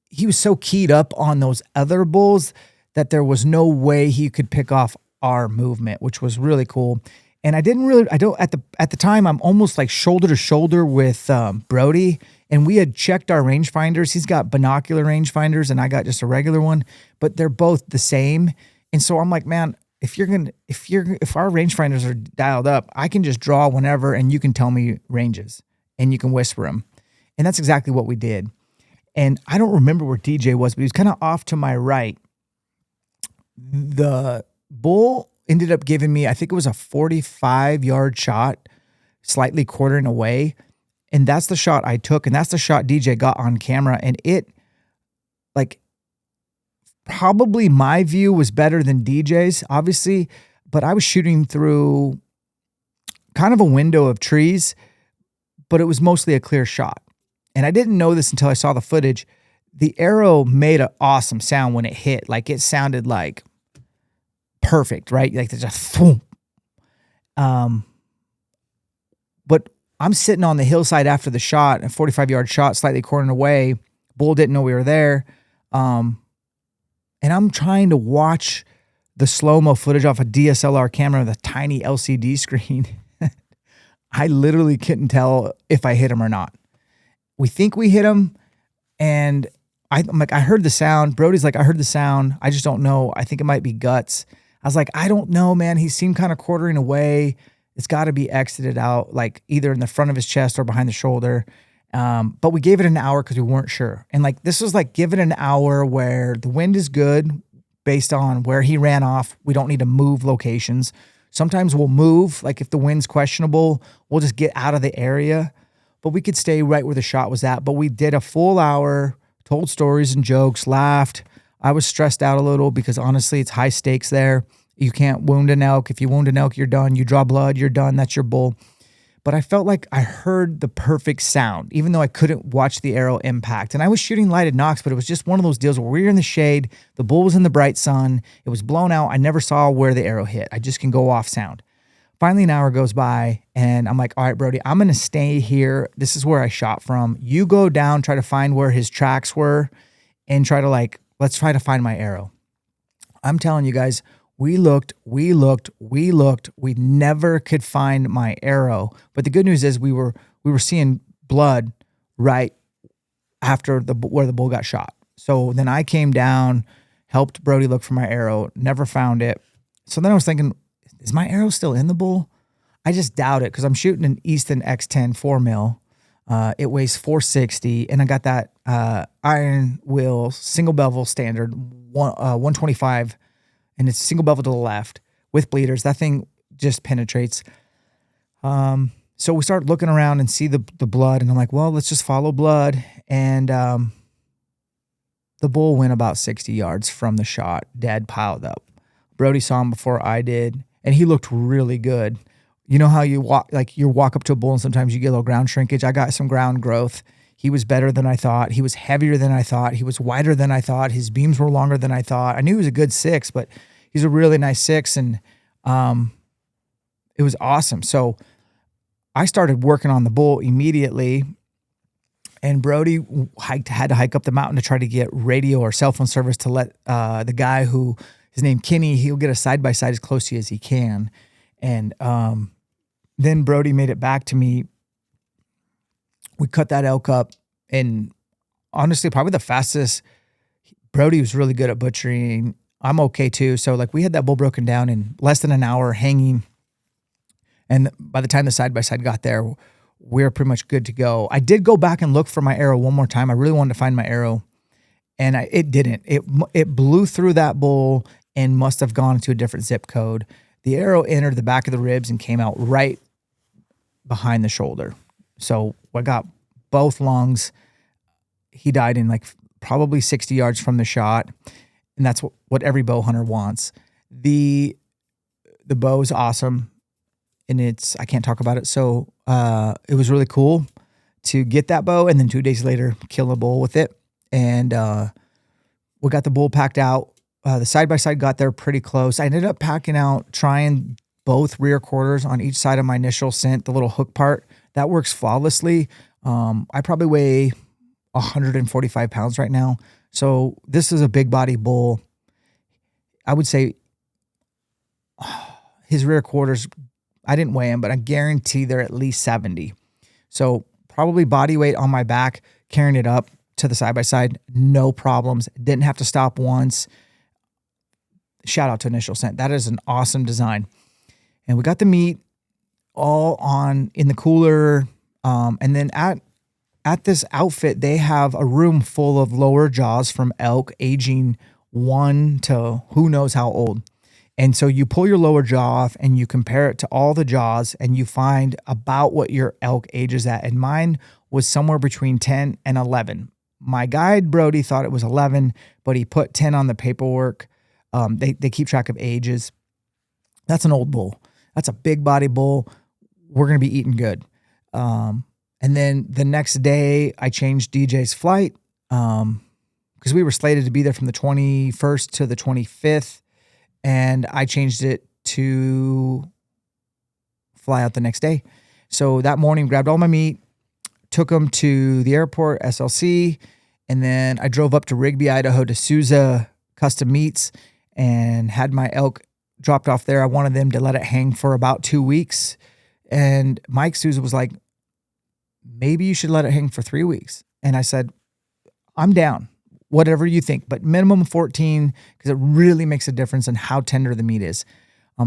S1: he was so keyed up on those other bulls that there was no way he could pick off our movement, which was really cool. And at the time, I'm almost like shoulder to shoulder with Brody, and we had checked our rangefinders. He's got binocular rangefinders and I got just a regular one, but they're both the same. And so I'm like, man, if our rangefinders are dialed up, I can just draw whenever and you can tell me ranges and you can whisper them. And that's exactly what we did. And I don't remember where DJ was, but he was kind of off to my right. The bull ended up giving me, I think it was a 45-yard shot, slightly quartering away. And that's the shot I took. And that's the shot DJ got on camera. And it, like, probably my view was better than DJ's, obviously. But I was shooting through kind of a window of trees, but it was mostly a clear shot. And I didn't know this until I saw the footage. The arrow made an awesome sound when it hit. Like, it sounded like perfect, right? Like there's a thump. But I'm sitting on the hillside after the shot, a 45-yard shot, slightly quartering away. Bull didn't know we were there. And I'm trying to watch the slow-mo footage off a DSLR camera with a tiny LCD screen. I literally couldn't tell if I hit him or not. We think we hit him, and I'm like, I heard the sound. Brody's like, I heard the sound. I just don't know. I think it might be guts. I was like, I don't know, man. He seemed kind of quartering away. It's got to be exited out, like either in the front of his chest or behind the shoulder. But we gave it an hour because we weren't sure. And like, this was like, give it an hour where the wind is good based on where he ran off. We don't need to move locations. Sometimes we'll move. Like if the wind's questionable, we'll just get out of the area. But we could stay right where the shot was at. But we did a full hour, told stories and jokes, laughed. I was stressed out a little because honestly, it's high stakes there. You can't wound an elk. If you wound an elk, you're done. You draw blood, you're done. That's your bull. But I felt like I heard the perfect sound, even though I couldn't watch the arrow impact. And I was shooting lighted nocks, but it was just one of those deals where we were in the shade. The bull was in the bright sun. It was blown out. I never saw where the arrow hit. I just can go off sound. Finally, an hour goes by, and I'm like, all right, Brody, I'm going to stay here. This is where I shot from. You go down, try to find where his tracks were, and let's try to find my arrow. I'm telling you guys, we looked. We never could find my arrow. But the good news is we were seeing blood right after where the bull got shot. So then I came down, helped Brody look for my arrow, never found it. So then I was thinking, is my arrow still in the bull? I just doubt it because I'm shooting an Easton X10 4mm. It weighs 460, and I got that iron wheel single bevel standard 125, and it's single bevel to the left with bleeders. That thing just penetrates. So we start looking around and see the blood, and I'm like, well, let's just follow blood. And the bull went about 60 yards from the shot, dead, piled up. Brody saw him before I did, and he looked really good. You know how you walk up to a bull and sometimes you get a little ground shrinkage? I got some ground growth. He was better than I thought. He was heavier than I thought. He was wider than I thought. His beams were longer than I thought. I knew he was a good 6, but he's a really nice 6, and it was awesome. So I started working on the bull immediately, And Brody had to hike up the mountain to try to get radio or cell phone service to let the guy who, his name Kenny, he'll get a side-by-side as close to you as he can. And then Brody made it back to me. We cut that elk up, and honestly, probably the fastest. Brody was really good at butchering. I'm okay too. So like we had that bull broken down in less than an hour hanging. And by the time the side-by-side got there, we were pretty much good to go. I did go back and look for my arrow one more time. I really wanted to find my arrow, and it didn't. It blew through that bull and must have gone to a different zip code. The arrow entered the back of the ribs and came out right behind the shoulder. So I got both lungs. He died in like probably 60 yards from the shot, and that's what every bow hunter wants. The bow is awesome, and I can't talk about it. So it was really cool to get that bow, and then 2 days later kill a bull with it. And we got the bull packed out. The side-by-side got there pretty close. I ended up packing out, trying both rear quarters on each side of my initial scent, the little hook part. That works flawlessly. I probably weigh 145 pounds right now. So this is a big body bull. I would say his rear quarters, I didn't weigh him, but I guarantee they're at least 70. So probably body weight on my back, carrying it up to the side-by-side, no problems. Didn't have to stop once. Shout out to Initial Scent. That is an awesome design. And we got the meat all in the cooler. And then at this outfit, they have a room full of lower jaws from elk aging 1 to who knows how old. And so you pull your lower jaw off and you compare it to all the jaws and you find about what your elk ages at. And mine was somewhere between 10 and 11. My guide, Brody, thought it was 11, but he put 10 on the paperwork. They keep track of ages. That's an old bull. That's a big body bull. We're going to be eating good. And then the next day I changed DJ's flight because we were slated to be there from the 21st to the 25th. And I changed it to fly out the next day. So that morning, grabbed all my meat, took them to the airport, SLC, and then I drove up to Rigby, Idaho to Sousa Custom Meats and had my elk dropped off there. I wanted them to let it hang for about 2 weeks. And Mike Sousa was like, maybe you should let it hang for 3 weeks. And I said, I'm down. Whatever you think, but minimum 14, because it really makes a difference in how tender the meat is.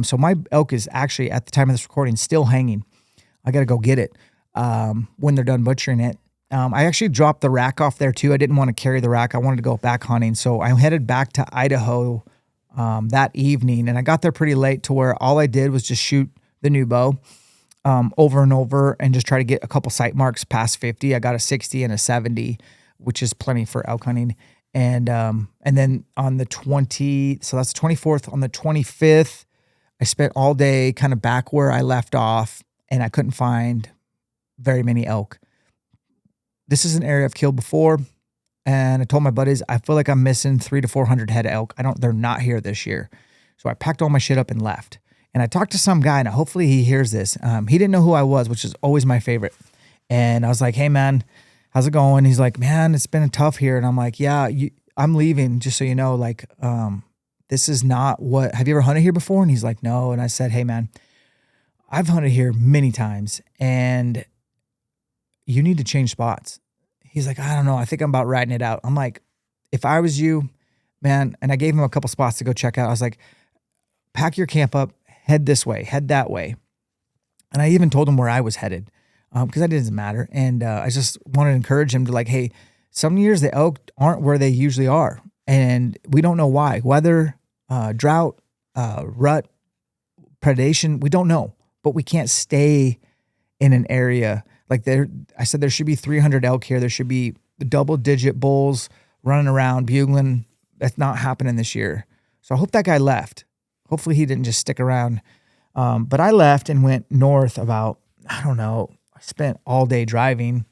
S1: So my elk is actually, at the time of this recording, still hanging. I got to go get it when they're done butchering it. I actually dropped the rack off there too. I didn't want to carry the rack. I wanted to go back hunting. So I headed back to Idaho that evening, and I got there pretty late to where all I did was just shoot the new bow over and over and just try to get a couple sight marks past 50. I got a 60 and a 70, which is plenty for elk hunting. And then on the 24th, on the 25th, I spent all day kind of back where I left off, and I couldn't find very many elk. This is an area I've killed before, and I told my buddies, I feel like I'm missing 300 to 400 head of elk. They're not here this year. So I packed all my shit up and left. And I talked to some guy, and hopefully he hears this. He didn't know who I was, which is always my favorite. And I was like, hey man, how's it going? He's like, man, it's been tough here. And I'm like, yeah, I'm leaving, just so you know, like, this is not have you ever hunted here before? And he's like, no. And I said, hey man, I've hunted here many times and you need to change spots. He's like, I don't know. I think I'm about riding it out. I'm like, if I was you, man, and I gave him a couple spots to go check out. I was like, pack your camp up, head this way, head that way. And I even told him where I was headed. Because that doesn't matter. And I just wanted to encourage him to like, hey, some years the elk aren't where they usually are. And we don't know why. Weather, drought, rut, predation, we don't know. But we can't stay in an area. Like I said, there should be 300 elk here. There should be double-digit bulls running around, bugling. That's not happening this year. So I hope that guy left. Hopefully he didn't just stick around. But I left and went north about, I don't know, spent all day driving,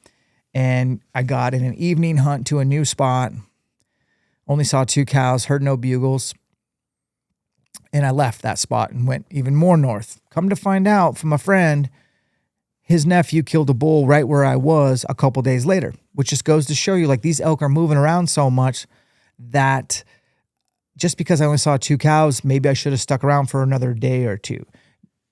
S1: and I got in an evening hunt to a new spot. Only saw 2 cows, heard no bugles. And I left that spot and went even more north. Come to find out from a friend, his nephew killed a bull right where I was a couple days later, which just goes to show you, like, these elk are moving around so much that just because I only saw 2 cows, maybe I should have stuck around for another day or two.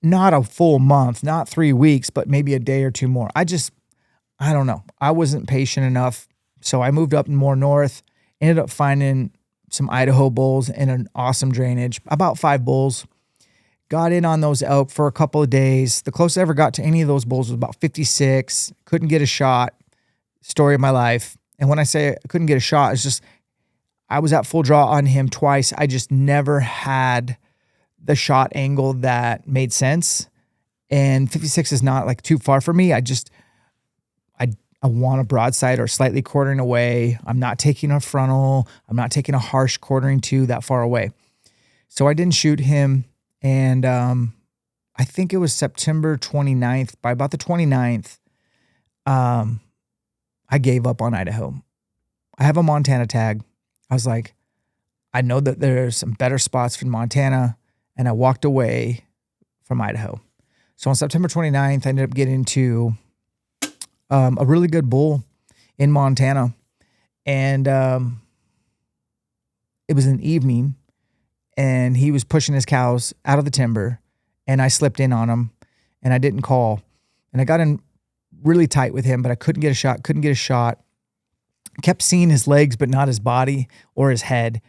S1: Not a full month, not 3 weeks, but maybe a day or two more. I don't know. I wasn't patient enough. So I moved up more north, ended up finding some Idaho bulls in an awesome drainage, about 5 bulls. Got in on those elk for a couple of days. The closest I ever got to any of those bulls was about 56. Couldn't get a shot. Story of my life. And when I say I couldn't get a shot, it's just I was at full draw on him twice. I just never had the shot angle that made sense. And 56 is not like too far for me. I want a broadside or slightly quartering away. I'm not taking a frontal. I'm not taking a harsh quartering to that far away. So I didn't shoot him. And I think it was September 29th. By about the 29th, I gave up on Idaho. I have a Montana tag. I was like, I know that there's some better spots from Montana, and I walked away from Idaho. So on September 29th, I ended up getting to a really good bull in Montana. And it was an evening, and he was pushing his cows out of the timber, and I slipped in on him, and I didn't call. And I got in really tight with him, but I couldn't get a shot. Kept seeing his legs, but not his body or his head,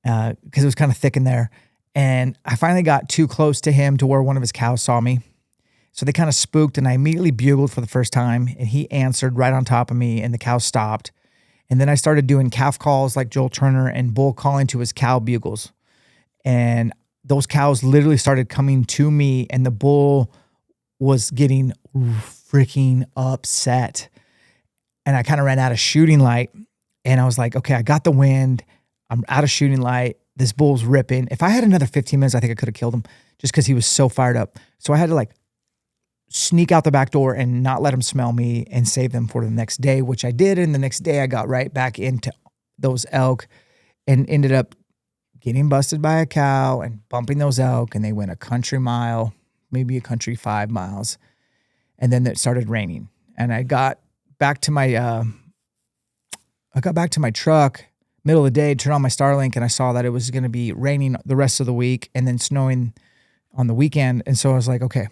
S1: because it was kind of thick in there. And I finally got too close to him to where one of his cows saw me. So they kind of spooked, and I immediately bugled for the first time, and he answered right on top of me, and the cow stopped. And then I started doing calf calls like Joel Turner and bull calling to his cow bugles. And those cows literally started coming to me, and the bull was getting freaking upset. And I kind of ran out of shooting light, and I was like, okay, I got the wind. I'm out of shooting light. This bull's ripping. If I had another 15 minutes, I think I could have killed him just because he was so fired up. So I had to like sneak out the back door and not let him smell me and save them for the next day, which I did. And the next day I got right back into those elk and ended up getting busted by a cow and bumping those elk. And they went a country mile, maybe a country 5 miles. And then it started raining. And I got back to my truck, middle of the day, turned on my Starlink, and I saw that it was going to be raining the rest of the week and then snowing on the weekend. And so I was like, okay,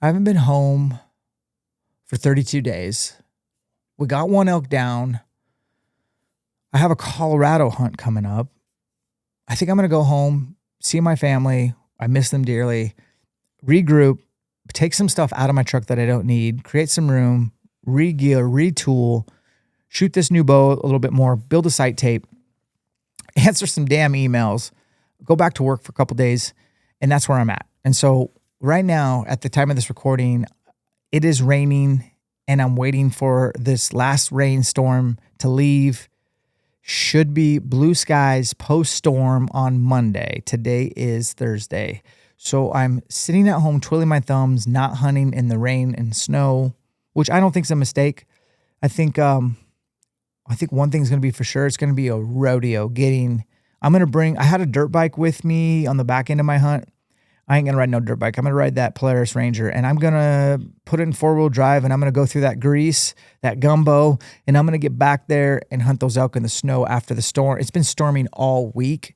S1: I haven't been home for 32 days. We got 1 elk down. I have a Colorado hunt coming up. I think I'm going to go home, see my family. I miss them dearly. Regroup, take some stuff out of my truck that I don't need, create some room, re-gear, retool, shoot this new bow a little bit more, build a sight tape, answer some damn emails, go back to work for a couple days, and that's where I'm at. And so right now, at the time of this recording, it is raining, and I'm waiting for this last rainstorm to leave. Should be blue skies post-storm on Monday. Today is Thursday. So I'm sitting at home twiddling my thumbs, not hunting in the rain and snow, which I don't think is a mistake. I think one thing's going to be for sure. It's going to be a rodeo I had a dirt bike with me on the back end of my hunt. I ain't going to ride no dirt bike. I'm going to ride that Polaris Ranger, and I'm going to put it in 4-wheel drive, and I'm going to go through that grease, that gumbo, and I'm going to get back there and hunt those elk in the snow after the storm. It's been storming all week.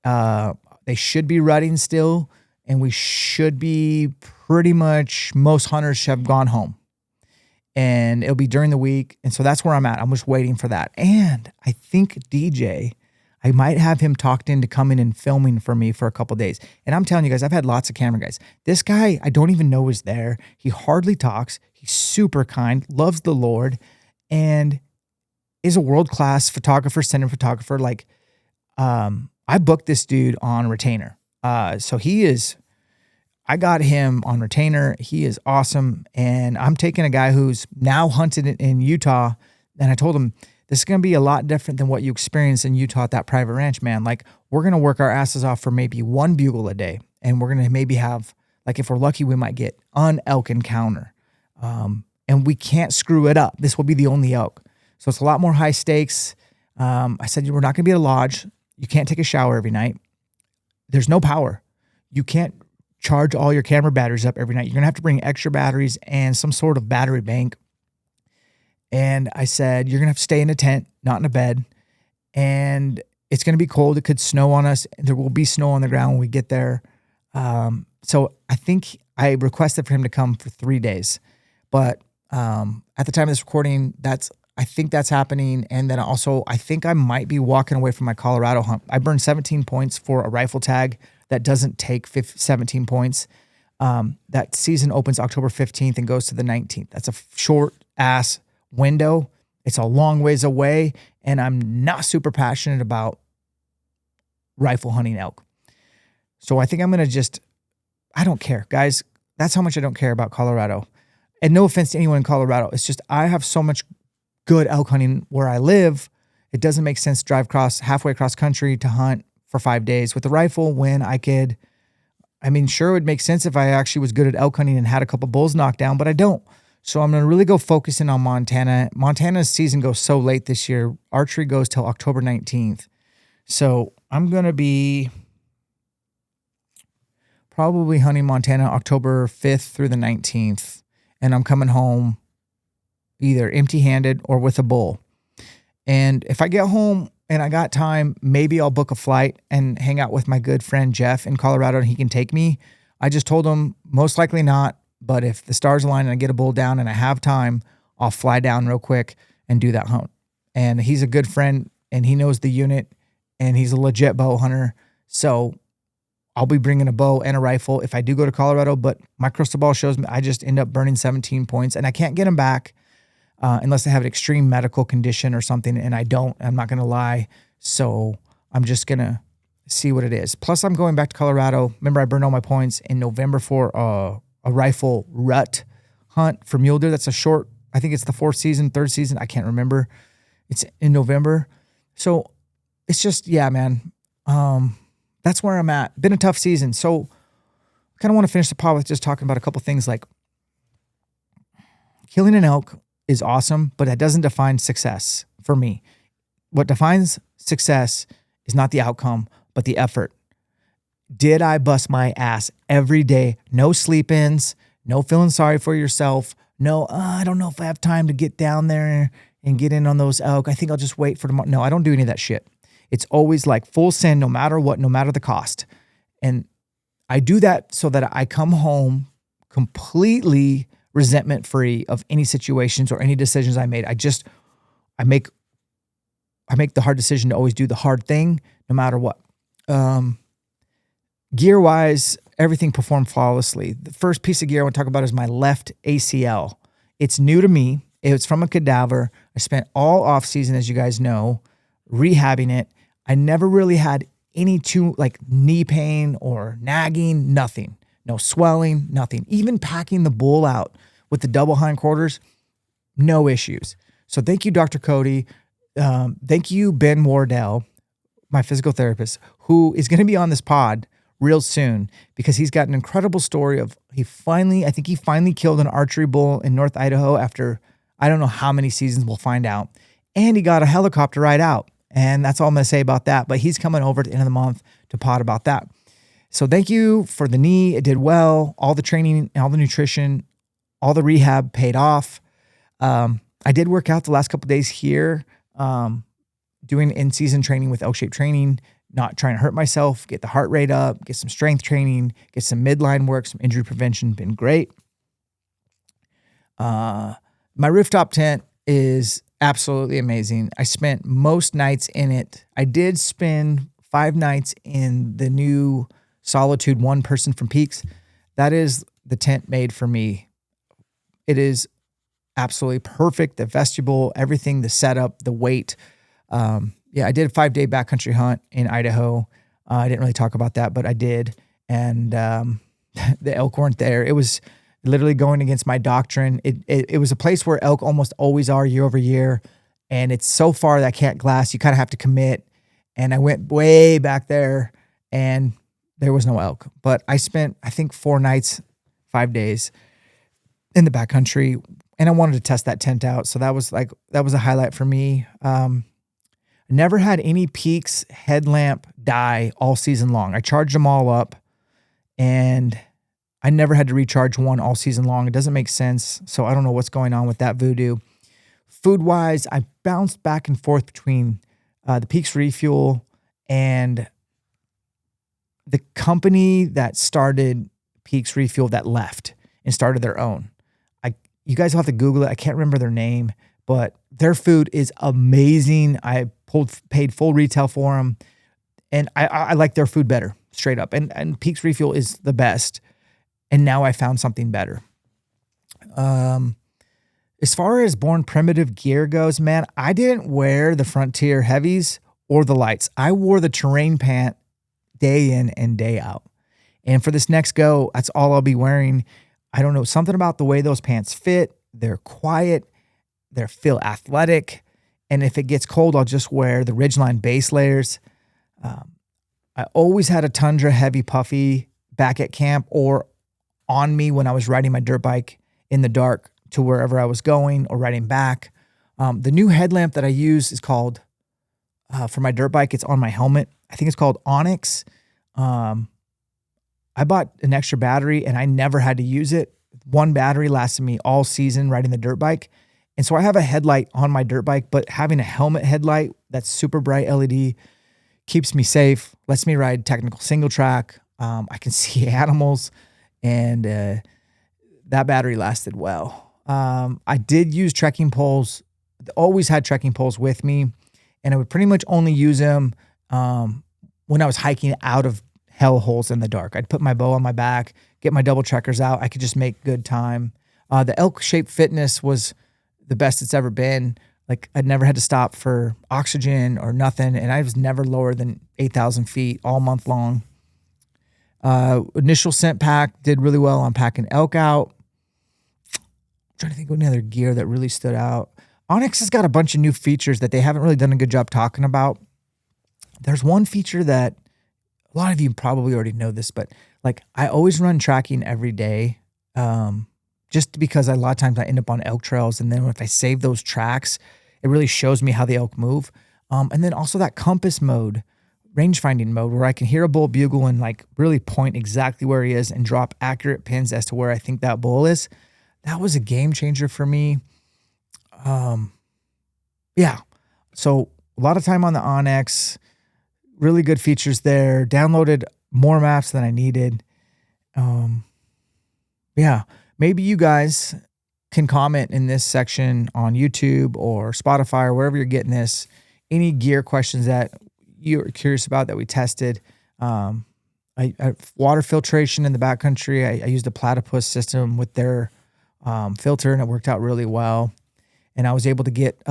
S1: They should be rutting still, and we should be pretty much, most hunters have gone home. And it'll be during the week. And so that's where I'm at. I'm just waiting for that. And I think DJ, I might have him talked into coming and filming for me for a couple of days. And I'm telling you guys, I've had lots of camera guys. This guy, I don't even know is there. He hardly talks. He's super kind, loves the Lord, and is a world-class photographer, cinematographer. Like, I booked this dude on retainer. So I got him on retainer. He is awesome. And I'm taking a guy who's now hunted in Utah. And I told him, this is going to be a lot different than what you experience in Utah at that private ranch, man. Like, we're going to work our asses off for maybe 1 bugle a day. And we're going to maybe have, like, if we're lucky, we might get an elk encounter. And we can't screw it up. This will be the only elk. So it's a lot more high stakes. I said, we're not going to be at a lodge. You can't take a shower every night. There's no power. You can't charge all your camera batteries up every night. You're going to have to bring extra batteries and some sort of battery bank. And I said, you're going to have to stay in a tent, not in a bed. And it's going to be cold. It could snow on us. There will be snow on the ground when we get there. So I think I requested for him to come for 3 days. But at the time of this recording, I think that's happening. And then also, I think I might be walking away from my Colorado hunt. I burned 17 points for a rifle tag that doesn't take 17 points. That season opens October 15th and goes to the 19th. That's a short ass window. It's a long ways away. And I'm not super passionate about rifle hunting elk. So I think I'm going to I don't care, guys. That's how much I don't care about Colorado. And no offense to anyone in Colorado. It's just, I have so much good elk hunting where I live. It doesn't make sense to drive halfway across country to hunt for 5 days with a rifle when sure, it would make sense if I actually was good at elk hunting and had a couple bulls knocked down, but I don't. So I'm going to really go focusing on Montana. Montana's season goes so late this year. Archery goes till October 19th. So I'm going to be probably hunting Montana October 5th through the 19th. And I'm coming home either empty-handed or with a bull. And if I get home and I got time, maybe I'll book a flight and hang out with my good friend Jeff in Colorado and he can take me. I just told him most likely not, but if the stars align and I get a bull down and I have time, I'll fly down real quick and do that hunt. And he's a good friend and he knows the unit and he's a legit bow hunter. So I'll be bringing a bow and a rifle if I do go to Colorado, but my crystal ball shows me I just end up burning 17 points and I can't get them back unless I have an extreme medical condition or something, and I don't. I'm not going to lie. So I'm just going to see what it is. Plus, I'm going back to Colorado. Remember, I burned all my points in November for a rifle rut hunt for mule deer. That's a short, I think it's the third season. I can't remember. It's in November. So it's just, yeah, man. That's where I'm at. Been a tough season. So I kind of want to finish the pod with just talking about a couple things like killing an elk is awesome, but that doesn't define success for me. What defines success is not the outcome, but the effort. Did I bust my ass every day? No sleep-ins, no feeling sorry for yourself. No, I don't know if I have time to get down there and get in on those elk. I think I'll just wait for tomorrow. No, I don't do any of that shit. It's always like full send, no matter what, no matter the cost. And I do that so that I come home completely resentment free of any situations or any decisions I made. I make the hard decision to always do the hard thing, no matter what. Gear wise, everything performed flawlessly. The first piece of gear I want to talk about is my left ACL. It's new to me. It's from a cadaver. I spent all off season, as you guys know, rehabbing it. I never really had any knee pain or nagging, nothing. No swelling, nothing. Even packing the bull out with the double hindquarters, no issues. So thank you, Dr. Cody. Thank you, Ben Wardell, my physical therapist, who is going to be on this pod real soon because he's got an incredible story of I think he finally killed an archery bull in North Idaho after I don't know how many seasons, we'll find out. And he got a helicopter ride out. And that's all I'm going to say about that. But he's coming over at the end of the month to pod about that. So thank you for the knee. It did well. All the training, all the nutrition, all the rehab paid off. I did work out the last couple of days here, doing in-season training with ELKSHAPE training, not trying to hurt myself, get the heart rate up, get some strength training, get some midline work, some injury prevention. Been great. My rooftop tent is absolutely amazing. I spent most nights in it. I did spend 5 nights in the new Solitude one person from Peaks. That is the tent made for me. It is absolutely perfect. The vestibule, everything, the setup, the weight. I did a 5-day backcountry hunt in Idaho. I didn't really talk about that, but I did. And the elk weren't there. It was literally going against my doctrine. It was a place where elk almost always are year over year. And it's so far that I can't glass. You kind of have to commit. And I went way back there and there was no elk. But I spent, I think, 4 nights, 5 days in the backcountry. And I wanted to test that tent out. So that was a highlight for me. Never had any Peaks headlamp die all season long. I charged them all up and I never had to recharge one all season long. It doesn't make sense. So I don't know what's going on with that voodoo. Food-wise, I bounced back and forth between the Peaks Refuel and the company that started Peaks Refuel that left and started their own. You guys will have to Google it. I can't remember their name, but their food is amazing. I paid full retail for them, and I like their food better, straight up. And Peaks Refuel is the best, and now I found something better. As far as Born Primitive gear goes, man, I didn't wear the Frontier heavies or the lights. I wore the terrain pant day in and day out. And for this next go, that's all I'll be wearing. I don't know, something about the way those pants fit. They're quiet. They feel athletic. And if it gets cold, I'll just wear the Ridgeline base layers. I always had a Tundra heavy puffy back at camp or on me when I was riding my dirt bike in the dark to wherever I was going or riding back. The new headlamp that I use is called, for my dirt bike, it's on my helmet. I think it's called Onyx. I bought an extra battery and I never had to use it. One battery lasted me all season riding the dirt bike. And so I have a headlight on my dirt bike, but having a helmet headlight that's super bright LED keeps me safe, lets me ride technical single track. I can see animals, and that battery lasted well. I did use trekking poles, always had trekking poles with me, and I would pretty much only use them when I was hiking out of hell holes in the dark. I'd put my bow on my back, get my double trekkers out. I could just make good time. The ELKSHAPE fitness was the best it's ever been. Like, I'd never had to stop for oxygen or nothing, and I was never lower than 8,000 feet all month long. Initial scent pack did really well on packing elk out. I'm trying to think of any other gear that really stood out. Onyx has got a bunch of new features that they haven't really done a good job talking about. There's one feature that a lot of you probably already know this, but like, I always run tracking every day, just because a lot of times I end up on elk trails, and then if I save those tracks, it really shows me how the elk move. And then also that compass mode, range finding mode, where I can hear a bull bugle and like really point exactly where he is and drop accurate pins as to where I think that bull is. That was a game changer for me. Yeah. So a lot of time on the Onyx, really good features there. Downloaded more maps than I needed. Yeah. Maybe you guys can comment in this section on YouTube or Spotify or wherever you're getting this, any gear questions that you're curious about that we tested. I water filtration in the backcountry. I used a platypus system with their filter, and it worked out really well. And I was able to get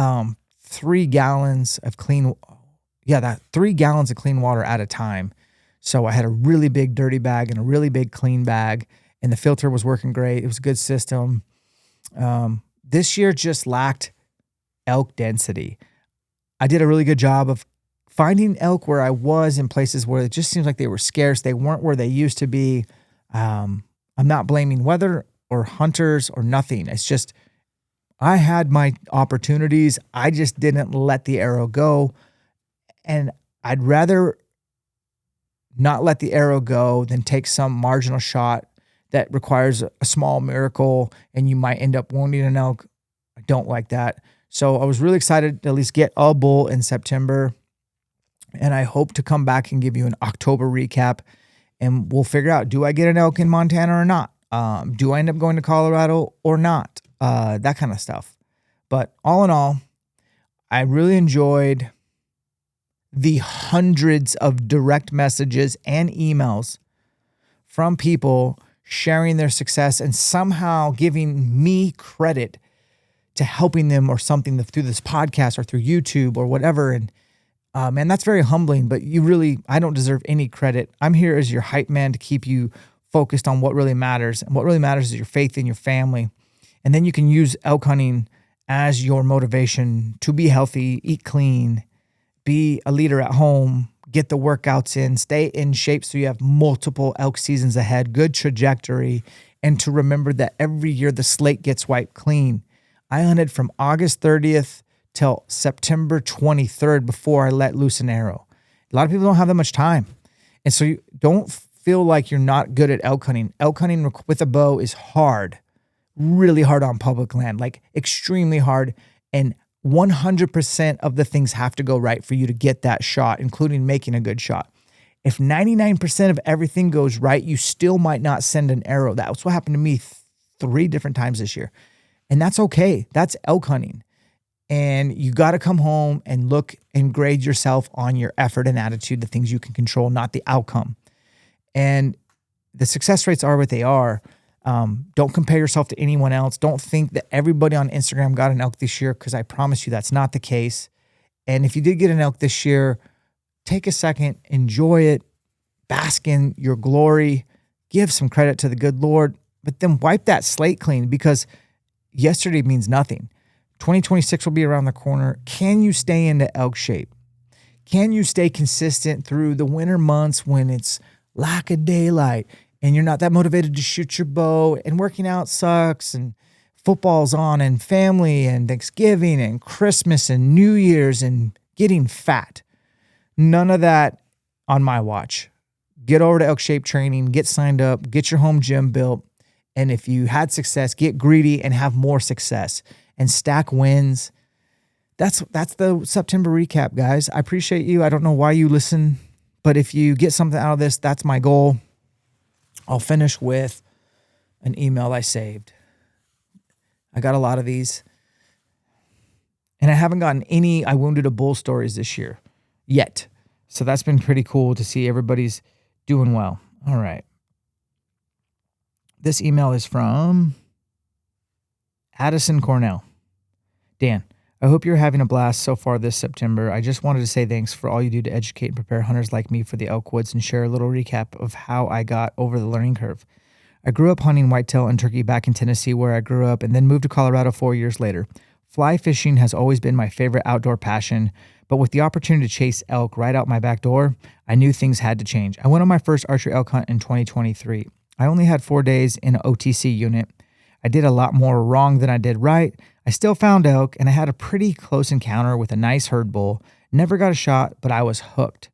S1: 3 gallons of clean water at a time. So I had a really big dirty bag and a really big clean bag, and the filter was working great. It was a good system. This year just lacked elk density. I did a really good job of finding elk where I was in places where it just seems like they were scarce. They weren't where they used to be. I'm not blaming weather or hunters or nothing. It's just, I had my opportunities. I just didn't let the arrow go. And I'd rather not let the arrow go than take some marginal shot that requires a small miracle and you might end up wounding an elk. I don't like that. So I was really excited to at least get a bull in September. And I hope to come back and give you an October recap, and we'll figure out, do I get an elk in Montana or not? Do I end up going to Colorado or not? That kind of stuff. But all in all, I really enjoyed the hundreds of direct messages and emails from people sharing their success and somehow giving me credit to helping them or something through this podcast or through YouTube or whatever. And man, that's very humbling, but I don't deserve any credit. I'm here as your hype man to keep you focused on what really matters. And what really matters is your faith in your family. And then you can use elk hunting as your motivation to be healthy, eat clean, be a leader at home, get the workouts in, stay in shape so you have multiple elk seasons ahead, good trajectory, and to remember that every year the slate gets wiped clean. I hunted from August 30th till September 23rd before I let loose an arrow. A lot of people don't have that much time. And so you don't feel like you're not good at elk hunting. Elk hunting with a bow is hard, really hard on public land, like extremely hard. And 100% of the things have to go right for you to get that shot, including making a good shot. If 99% of everything goes right, you still might not send an arrow. That's what happened to me 3 different times this year. And that's okay. That's elk hunting. And you got to come home and look and grade yourself on your effort and attitude, the things you can control, not the outcome. And the success rates are what they are. Don't compare yourself to anyone else. Don't think that everybody on Instagram got an elk this year, because I promise you that's not the case. And if you did get an elk this year, take a second, enjoy it, bask in your glory, give some credit to the good Lord, but then wipe that slate clean, because yesterday means nothing. 2026 will be around the corner. Can you stay into elk shape? Can you stay consistent through the winter months when it's lack of daylight and you're not that motivated to shoot your bow and working out sucks and football's on and family and Thanksgiving and Christmas and New Year's and getting fat? None of that on my watch. Get over to ELKSHAPE training, get signed up, get your home gym built. And if you had success, get greedy and have more success and stack wins. That's the September recap, guys. I appreciate you. I don't know why you listen, but if you get something out of this, that's my goal. I'll finish with an email I saved. I got a lot of these. And I haven't gotten any I wounded a bull stories this year yet. So that's been pretty cool to see everybody's doing well. All right. This email is from Addison Cornell. Dan, I hope you're having a blast so far this September. I just wanted to say thanks for all you do to educate and prepare hunters like me for the elk woods and share a little recap of how I got over the learning curve. I grew up hunting whitetail and turkey back in Tennessee, where I grew up, and then moved to Colorado 4 years later. Fly fishing has always been my favorite outdoor passion, but with the opportunity to chase elk right out my back door, I knew things had to change. I went on my first archery elk hunt in 2023. I only had 4 days in an OTC unit. I did a lot more wrong than I did right. I still found elk, and I had a pretty close encounter with a nice herd bull. Never got a shot, but I was hooked.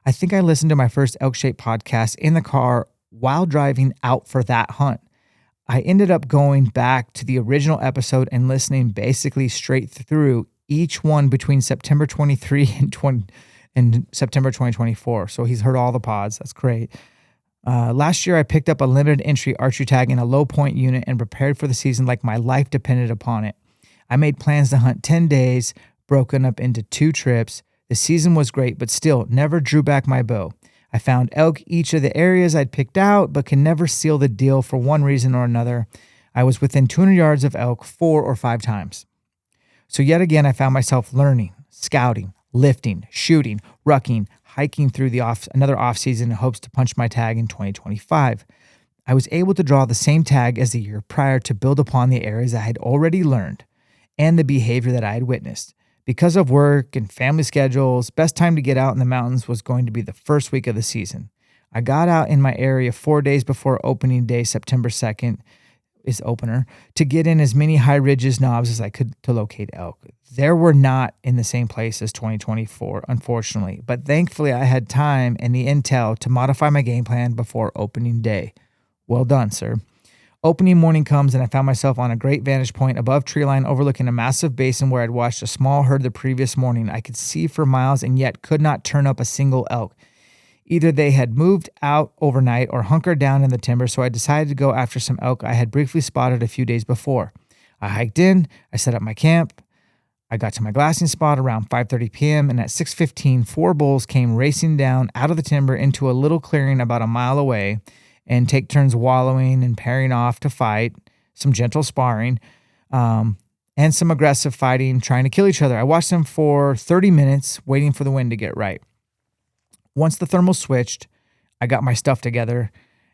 S1: I think I listened to my first ELKSHAPE podcast in the car while driving out for that hunt. I ended up going back to the original episode and listening basically straight through each one between September 23 and September 2024. So he's heard all the pods. That's great. Last year, I picked up a limited entry archery tag in a low point unit and prepared for the season like my life depended upon it. I made plans to hunt 10 days, broken up into 2 trips. The season was great, but still never drew back my bow. I found elk each of the areas I'd picked out, but can never seal the deal for one reason or another. I was within 200 yards of elk 4 or 5 times. So yet again, I found myself learning, scouting, lifting, shooting, rucking, hiking through another off season in hopes to punch my tag in 2025. I was able to draw the same tag as the year prior to build upon the areas I had already learned and the behavior that I had witnessed. Because of work and family schedules, best time to get out in the mountains was going to be the first week of the season. I got out in my area 4 days before opening day, September 2nd is opener, to get in as many high ridges, knobs as I could to locate elk. There were not in the same place as 2024, unfortunately, but thankfully I had time and the intel to modify my game plan before opening day. Well done, sir. Opening morning comes and I found myself on a great vantage point above tree line overlooking a massive basin where I'd watched a small herd the previous morning. I could see for miles and yet could not turn up a single elk. Either they had moved out overnight or hunkered down in the timber, so I decided to go after some elk I had briefly spotted a few days before. I hiked in, I set up my camp. I got to my glassing spot around 5:30 p.m. and at 6:15, 4 bulls came racing down out of the timber into a little clearing about a mile away and take turns wallowing and pairing off to fight, some gentle sparring, and some aggressive fighting, trying to kill each other. I watched them for 30 minutes, waiting for the wind to get right. Once the thermal switched, I got my stuff together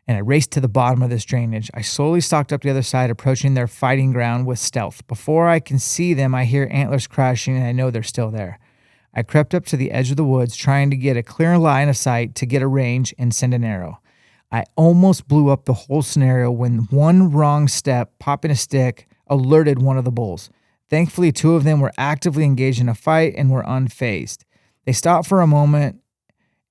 S1: and I raced to the bottom of this drainage. I slowly stalked up the other side, approaching their fighting ground with stealth. Before I can see them, I hear antlers crashing and I know they're still there. I crept up to the edge of the woods, trying to get a clear line of sight to get a range and send an arrow. I almost blew up the whole scenario when one wrong step, popping a stick, alerted one of the bulls. Thankfully, 2 of them were actively engaged in a fight and were unfazed. They stopped for a moment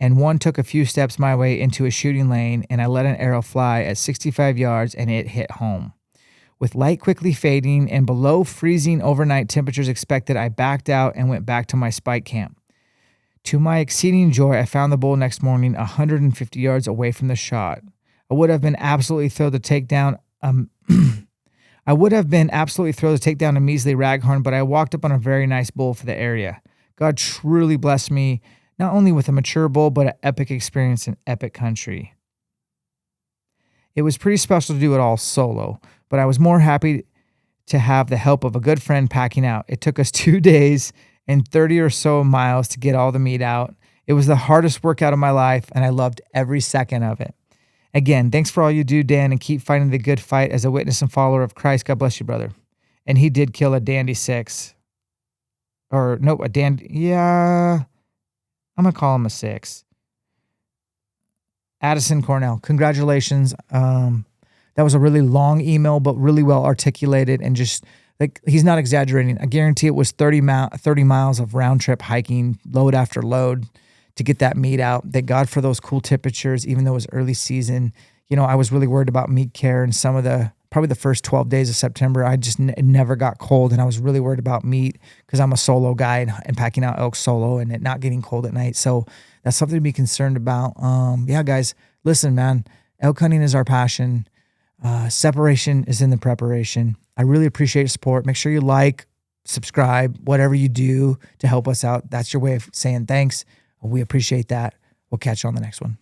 S1: and one took a few steps my way into a shooting lane, and I let an arrow fly at 65 yards and it hit home. With light quickly fading and below freezing overnight temperatures expected, I backed out and went back to my spike camp. To my exceeding joy, I found the bull next morning 150 yards away from the shot. I would have been absolutely thrilled to take down a measly raghorn, but I walked up on a very nice bull for the area. God truly blessed me, not only with a mature bull, but an epic experience in epic country. It was pretty special to do it all solo, but I was more happy to have the help of a good friend packing out. It took us 2 days and 30 or so miles to get all the meat out. It was the hardest workout of my life, and I loved every second of it. Again, thanks for all you do, Dan, and keep fighting the good fight as a witness and follower of Christ. God bless you, brother. And he did kill a dandy 6. Or, nope, a dandy, yeah, I'm going to call him a 6. Addison Cornell, congratulations. That was a really long email, but really well articulated, and just like, he's not exaggerating. I guarantee it was 30 miles of round trip hiking, load after load, to get that meat out. Thank God for those cool temperatures, even though it was early season. You know, I was really worried about meat care, and probably the first 12 days of September, I just it never got cold, and I was really worried about meat because I'm a solo guy and packing out elk solo and it not getting cold at night. So that's something to be concerned about. Yeah, guys, listen, man, elk hunting is our passion. Separation is in the preparation. I really appreciate your support. Make sure you like, subscribe, whatever you do to help us out. That's your way of saying thanks. We appreciate that. We'll catch you on the next one.